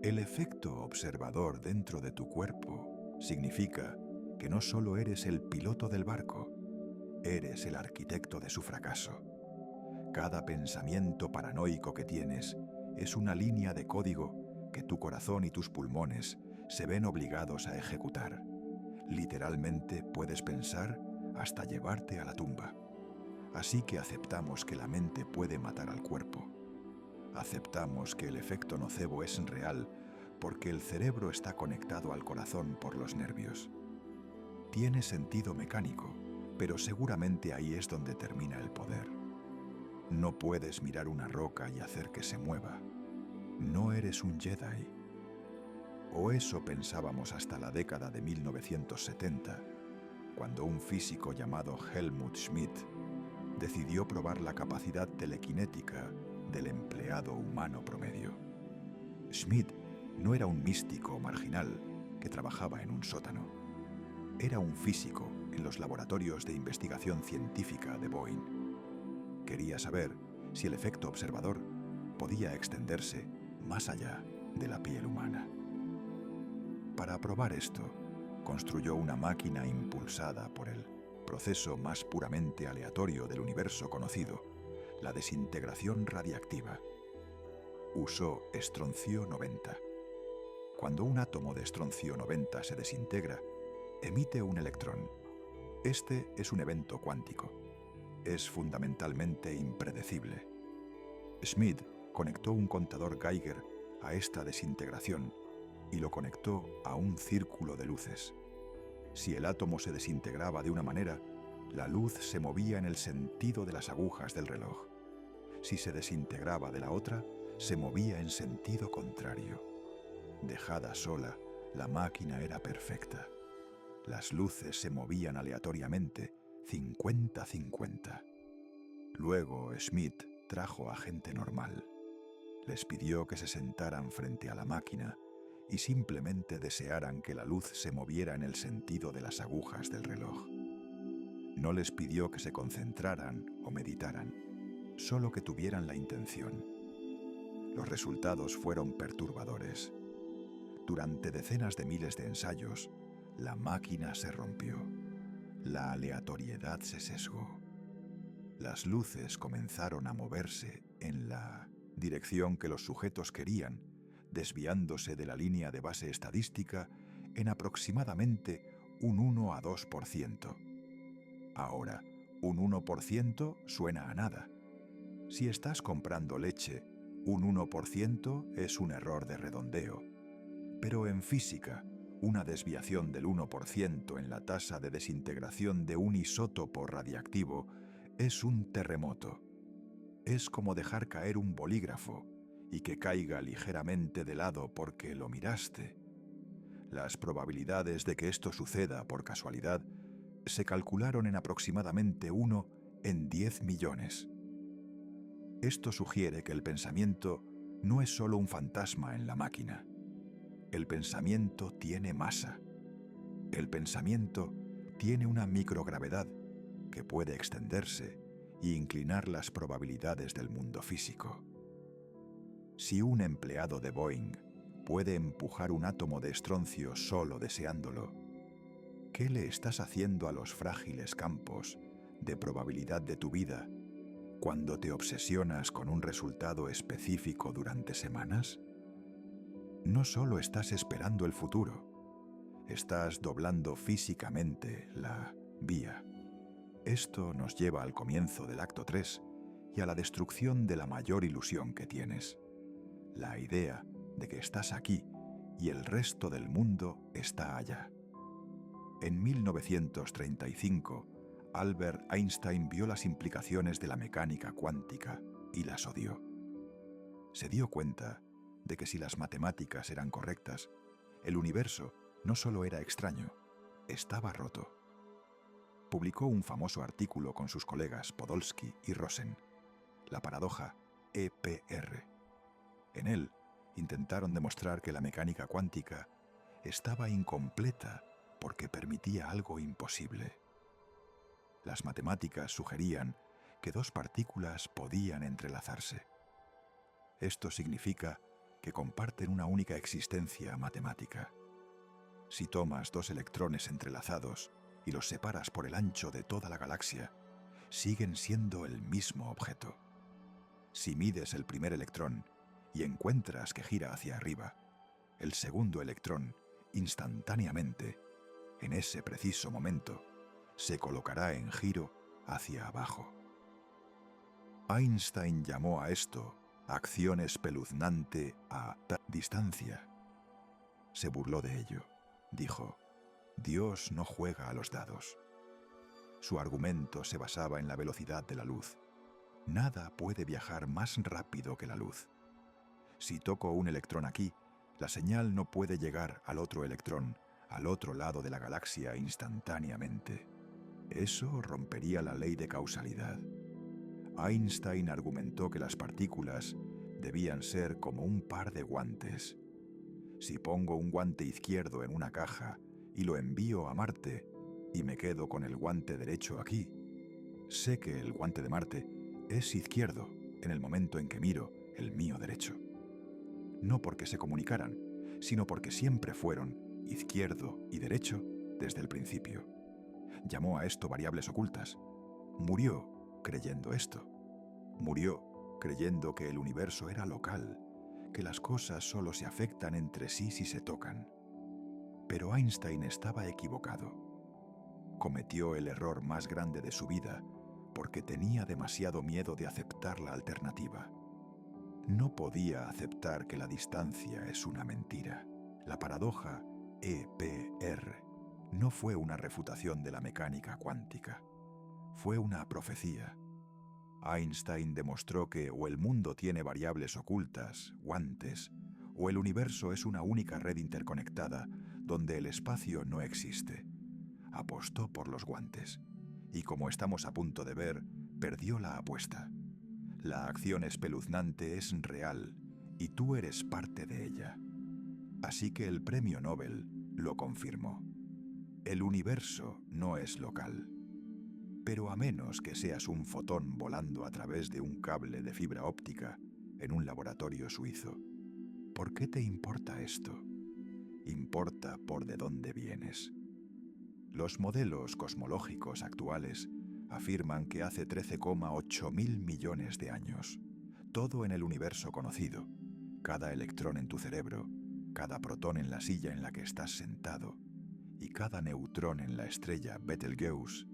El efecto observador dentro de tu cuerpo significa que no solo eres el piloto del barco, eres el arquitecto de su fracaso. Cada pensamiento paranoico que tienes es una línea de código que tu corazón y tus pulmones se ven obligados a ejecutar. Literalmente puedes pensar hasta llevarte a la tumba. Así que aceptamos que la mente puede matar al cuerpo. Aceptamos que el efecto nocebo es real porque el cerebro está conectado al corazón por los nervios. Tiene sentido mecánico, pero seguramente ahí es donde termina el poder. No puedes mirar una roca y hacer que se mueva. No eres un Jedi. O eso pensábamos hasta la década de 1970, cuando un físico llamado Helmut Schmidt decidió probar la capacidad telequinética del empleado humano promedio. Schmidt no era un místico marginal que trabajaba en un sótano. Era un físico en los laboratorios de investigación científica de Boeing. Quería saber si el efecto observador podía extenderse más allá de la piel humana. Para probar esto, construyó una máquina impulsada por el proceso más puramente aleatorio del universo conocido, la desintegración radiactiva. Usó estroncio 90. Cuando un átomo de estroncio 90 se desintegra, emite un electrón. Este es un evento cuántico. Es fundamentalmente impredecible. Schmidt conectó un contador Geiger a esta desintegración y lo conectó a un círculo de luces. Si el átomo se desintegraba de una manera, la luz se movía en el sentido de las agujas del reloj. Si se desintegraba de la otra, se movía en sentido contrario. Dejada sola, la máquina era perfecta. Las luces se movían aleatoriamente, 50-50. Luego Schmidt trajo a gente normal. Les pidió que se sentaran frente a la máquina y simplemente desearan que la luz se moviera en el sentido de las agujas del reloj. No les pidió que se concentraran o meditaran, solo que tuvieran la intención. Los resultados fueron perturbadores. Durante decenas de miles de ensayos, la máquina se rompió. La aleatoriedad se sesgó. Las luces comenzaron a moverse en la dirección que los sujetos querían, desviándose de la línea de base estadística en aproximadamente un 1 a 2%. Ahora, un 1% suena a nada. Si estás comprando leche, un 1% es un error de redondeo. Pero en física, una desviación del 1% en la tasa de desintegración de un isótopo radiactivo es un terremoto. Es como dejar caer un bolígrafo y que caiga ligeramente de lado porque lo miraste. Las probabilidades de que esto suceda por casualidad se calcularon en aproximadamente 1 en 10 millones. Esto sugiere que el pensamiento no es solo un fantasma en la máquina. El pensamiento tiene masa. El pensamiento tiene una microgravedad que puede extenderse e inclinar las probabilidades del mundo físico. Si un empleado de Boeing puede empujar un átomo de estroncio solo deseándolo, ¿qué le estás haciendo a los frágiles campos de probabilidad de tu vida cuando te obsesionas con un resultado específico durante semanas? No solo estás esperando el futuro, estás doblando físicamente la vía. Esto nos lleva al comienzo del acto 3 y a la destrucción de la mayor ilusión que tienes. La idea de que estás aquí y el resto del mundo está allá. En 1935, Albert Einstein vio las implicaciones de la mecánica cuántica y las odió. Se dio cuenta de que si las matemáticas eran correctas, el universo no solo era extraño, estaba roto. Publicó un famoso artículo con sus colegas Podolsky y Rosen. la paradoja EPR. En él intentaron demostrar que la mecánica cuántica estaba incompleta porque permitía algo imposible. Las matemáticas sugerían que dos partículas podían entrelazarse. Esto significa que comparten una única existencia matemática. Si tomas dos electrones entrelazados y los separas por el ancho de toda la galaxia, siguen siendo el mismo objeto. Si mides el primer electrón y encuentras que gira hacia arriba, el segundo electrón, instantáneamente, en ese preciso momento, se colocará en giro hacia abajo. Einstein llamó a esto acción espeluznante a distancia. Se burló de ello. Dijo: Dios no juega a los dados. Su argumento se basaba en la velocidad de la luz. Nada puede viajar más rápido que la luz. Si toco un electrón aquí, la señal no puede llegar al otro electrón, al otro lado de la galaxia instantáneamente. Eso rompería la ley de causalidad. Einstein argumentó que las partículas debían ser como un par de guantes. Si pongo un guante izquierdo en una caja y lo envío a Marte y me quedo con el guante derecho aquí, sé que el guante de Marte es izquierdo en el momento en que miro el mío derecho. No porque se comunicaran, sino porque siempre fueron izquierdo y derecho desde el principio. Llamó a esto variables ocultas. Murió creyendo esto. Murió creyendo que el universo era local, que las cosas solo se afectan entre sí si se tocan. Pero Einstein estaba equivocado. Cometió el error más grande de su vida porque tenía demasiado miedo de aceptar la alternativa. No podía aceptar que la distancia es una mentira. La paradoja EPR no fue una refutación de la mecánica cuántica. Fue una profecía. Einstein demostró que o el mundo tiene variables ocultas, guantes, o el universo es una única red interconectada donde el espacio no existe. Apostó por los guantes, y como estamos a punto de ver, perdió la apuesta. La acción espeluznante es real, y tú eres parte de ella. Así que el premio Nobel lo confirmó. El universo no es local. Pero a menos que seas un fotón volando a través de un cable de fibra óptica en un laboratorio suizo. ¿Por qué te importa esto? Importa por de dónde vienes. Los modelos cosmológicos actuales afirman que hace 13,8 mil millones de años, todo en el universo conocido, cada electrón en tu cerebro, cada protón en la silla en la que estás sentado y cada neutrón en la estrella Betelgeuse,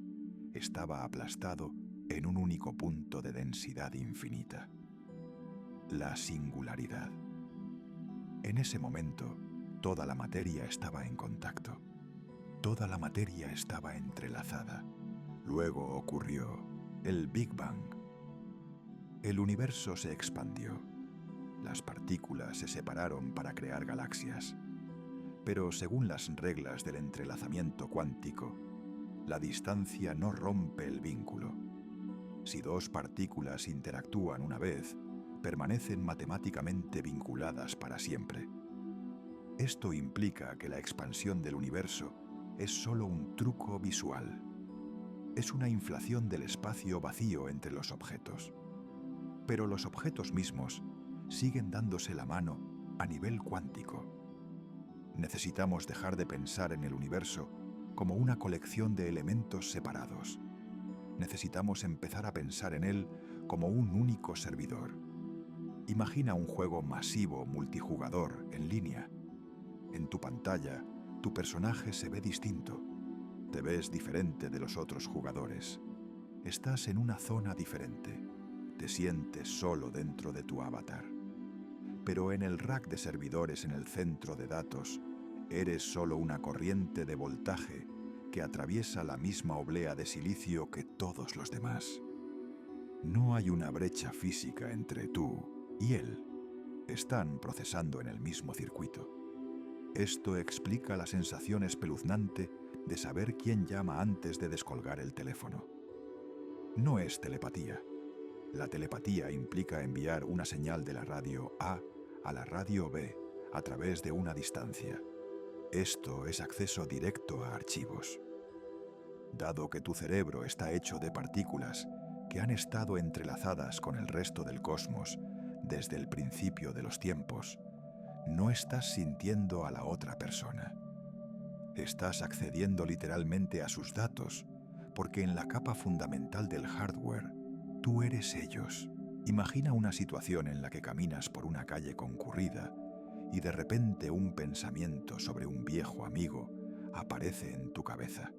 estaba aplastado en un único punto de densidad infinita. La singularidad. En ese momento, toda la materia estaba en contacto. Toda la materia estaba entrelazada. Luego ocurrió el Big Bang. El universo se expandió. Las partículas se separaron para crear galaxias. Pero según las reglas del entrelazamiento cuántico, la distancia no rompe el vínculo. Si dos partículas interactúan una vez, permanecen matemáticamente vinculadas para siempre. Esto implica que la expansión del universo es solo un truco visual. Es una inflación del espacio vacío entre los objetos. Pero los objetos mismos siguen dándose la mano a nivel cuántico. Necesitamos dejar de pensar en el universo como una colección de elementos separados. Necesitamos empezar a pensar en él como un único servidor. Imagina un juego masivo multijugador en línea. En tu pantalla, tu personaje se ve distinto. Te ves diferente de los otros jugadores. Estás en una zona diferente. Te sientes solo dentro de tu avatar. Pero en el rack de servidores en el centro de datos, eres solo una corriente de voltaje que atraviesa la misma oblea de silicio que todos los demás. No hay una brecha física entre tú y él. Están procesando en el mismo circuito. Esto explica la sensación espeluznante de saber quién llama antes de descolgar el teléfono. No es telepatía. La telepatía implica enviar una señal de la radio a la radio B a través de una distancia. Esto es acceso directo a archivos. Dado que tu cerebro está hecho de partículas que han estado entrelazadas con el resto del cosmos desde el principio de los tiempos, no estás sintiendo a la otra persona. Estás accediendo literalmente a sus datos, porque en la capa fundamental del hardware, tú eres ellos. Imagina una situación en la que caminas por una calle concurrida y de repente un pensamiento sobre un viejo amigo aparece en tu cabeza.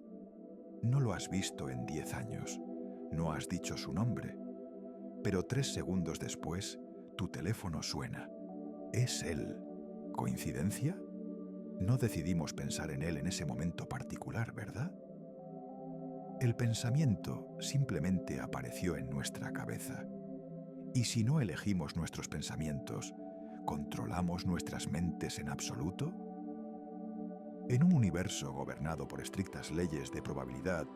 No lo has visto en 10 años, no has dicho su nombre, pero 3 segundos después, tu teléfono suena. Es él. ¿Coincidencia? No decidimos pensar en él en ese momento particular, ¿verdad? El pensamiento simplemente apareció en nuestra cabeza. Y si no elegimos nuestros pensamientos, ¿controlamos nuestras mentes en absoluto? En un universo gobernado por estrictas leyes de probabilidad,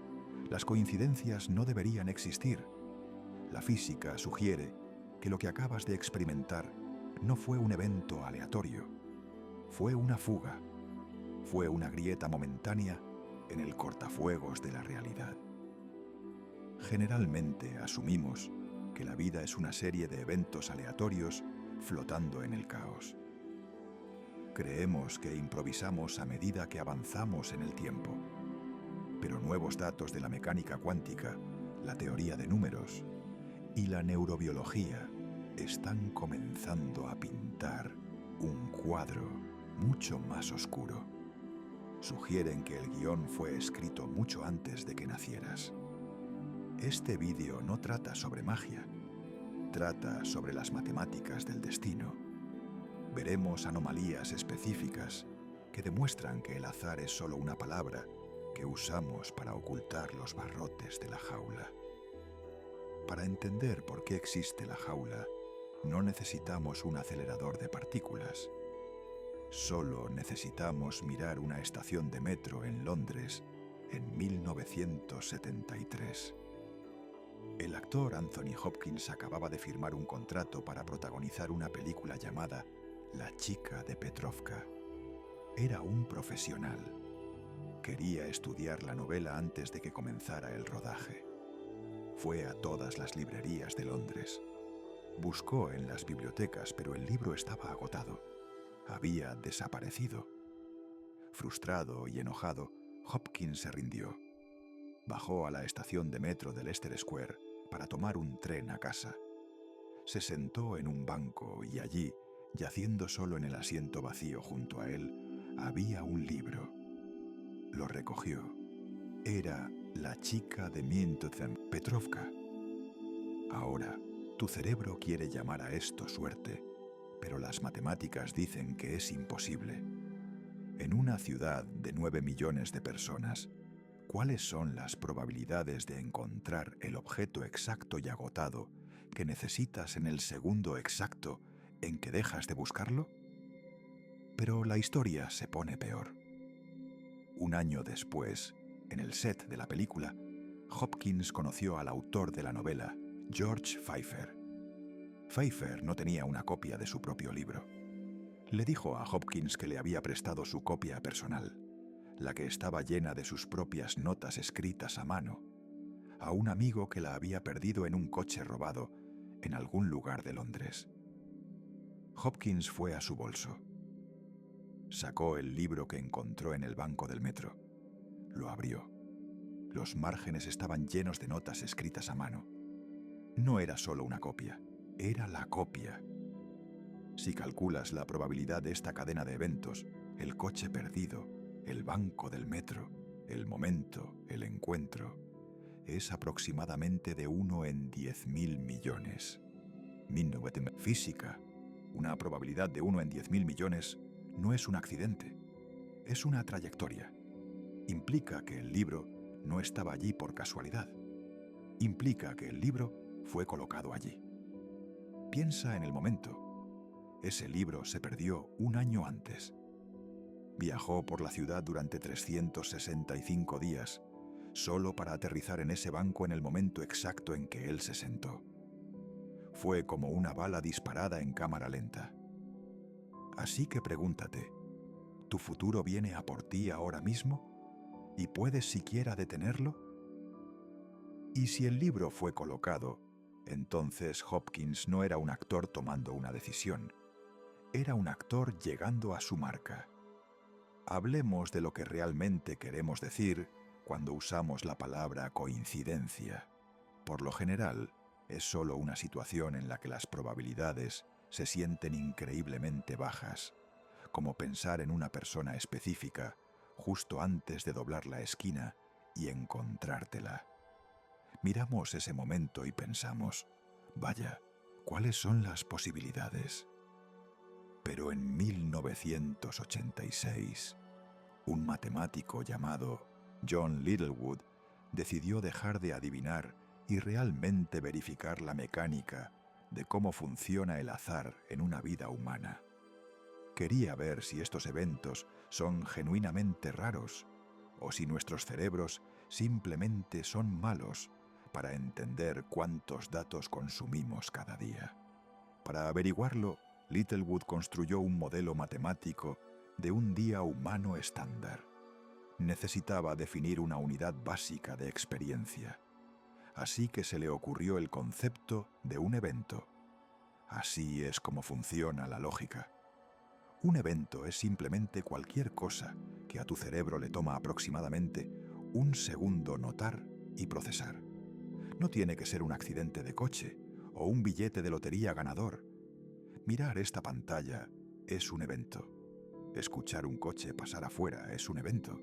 las coincidencias no deberían existir. La física sugiere que lo que acabas de experimentar no fue un evento aleatorio, fue una fuga, fue una grieta momentánea en el cortafuegos de la realidad. Generalmente asumimos que la vida es una serie de eventos aleatorios flotando en el caos. Creemos que improvisamos a medida que avanzamos en el tiempo, pero nuevos datos de la mecánica cuántica, la teoría de números y la neurobiología están comenzando a pintar un cuadro mucho más oscuro. Sugieren que el guión fue escrito mucho antes de que nacieras. Este vídeo no trata sobre magia, trata sobre las matemáticas del destino. Veremos anomalías específicas que demuestran que el azar es solo una palabra que usamos para ocultar los barrotes de la jaula. Para entender por qué existe la jaula, no necesitamos un acelerador de partículas. Solo necesitamos mirar una estación de metro en Londres en 1973. El actor Anthony Hopkins acababa de firmar un contrato para protagonizar una película llamada La chica de Petrovka. Era un profesional. Quería estudiar la novela antes de que comenzara el rodaje. Fue a todas las librerías de Londres. Buscó en las bibliotecas, pero el libro estaba agotado. Había desaparecido. Frustrado y enojado, Hopkins se rindió. Bajó a la estación de metro de Leicester Square para tomar un tren a casa. Se sentó en un banco y allí, yaciendo solo en el asiento vacío junto a él, había un libro. Lo recogió. Era La chica de Petrovka. Ahora, tu cerebro quiere llamar a esto suerte, pero las matemáticas dicen que es imposible. En una ciudad de 9 millones de personas, ¿cuáles son las probabilidades de encontrar el objeto exacto y agotado que necesitas en el segundo exacto en que dejas de buscarlo? Pero la historia se pone peor. Un año después, en el set de la película, Hopkins conoció al autor de la novela, George Pfeiffer. Pfeiffer no tenía una copia de su propio libro. Le dijo a Hopkins que le había prestado su copia personal, la que estaba llena de sus propias notas escritas a mano, a un amigo que la había perdido en un coche robado en algún lugar de Londres. Hopkins fue a su bolso. Sacó el libro que encontró en el banco del metro. Lo abrió. Los márgenes estaban llenos de notas escritas a mano. No era solo una copia, era la copia. Si calculas la probabilidad de esta cadena de eventos, el coche perdido, el banco del metro, el momento, el encuentro, es aproximadamente de 1 en 10.000 millones. Física, una probabilidad de 1 en 10.000 millones no es un accidente, es una trayectoria. Implica que el libro no estaba allí por casualidad. Implica que el libro fue colocado allí. Piensa en el momento. Ese libro se perdió un año antes. Viajó por la ciudad durante 365 días, solo para aterrizar en ese banco en el momento exacto en que él se sentó. Fue como una bala disparada en cámara lenta. Así que pregúntate, ¿tu futuro viene a por ti ahora mismo? ¿Y puedes siquiera detenerlo? Y si el libro fue colocado, entonces Hopkins no era un actor tomando una decisión. Era un actor llegando a su marca. Hablemos de lo que realmente queremos decir cuando usamos la palabra coincidencia. Por lo general, es solo una situación en la que las probabilidades se sienten increíblemente bajas, como pensar en una persona específica justo antes de doblar la esquina y encontrártela. Miramos ese momento y pensamos, vaya, ¿cuáles son las posibilidades? Pero en 1986, un matemático llamado John Littlewood decidió dejar de adivinar y realmente verificar la mecánica de cómo funciona el azar en una vida humana. Quería ver si estos eventos son genuinamente raros o si nuestros cerebros simplemente son malos para entender cuántos datos consumimos cada día. Para averiguarlo, Littlewood construyó un modelo matemático de un día humano estándar. Necesitaba definir una unidad básica de experiencia. Así que se le ocurrió el concepto de un evento. Así es como funciona la lógica. Un evento es simplemente cualquier cosa que a tu cerebro le toma aproximadamente un segundo notar y procesar. No tiene que ser un accidente de coche o un billete de lotería ganador. Mirar esta pantalla es un evento. Escuchar un coche pasar afuera es un evento.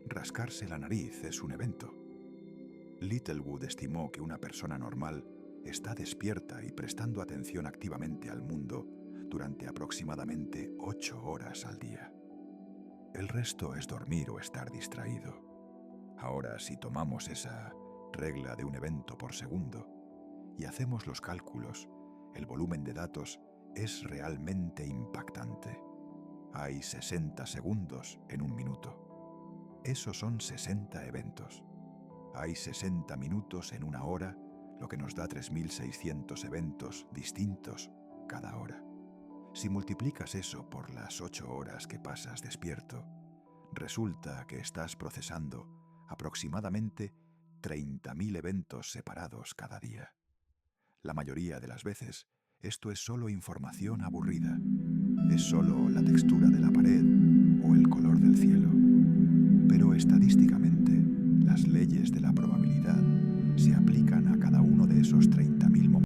Rascarse la nariz es un evento. Littlewood estimó que una persona normal está despierta y prestando atención activamente al mundo durante aproximadamente 8 horas al día. El resto es dormir o estar distraído. Ahora, si tomamos esa regla de un evento por segundo y hacemos los cálculos, el volumen de datos es realmente impactante. Hay 60 segundos en un minuto. Esos son 60 eventos. Hay 60 minutos en una hora, lo que nos da 3.600 eventos distintos cada hora. Si multiplicas eso por las 8 horas que pasas despierto, resulta que estás procesando aproximadamente 30.000 eventos separados cada día. La mayoría de las veces, esto es solo información aburrida. Es solo la textura de la pared o el color del cielo. Pero estadísticamente, las leyes de la probabilidad se aplican a cada uno de esos 30.000 momentos.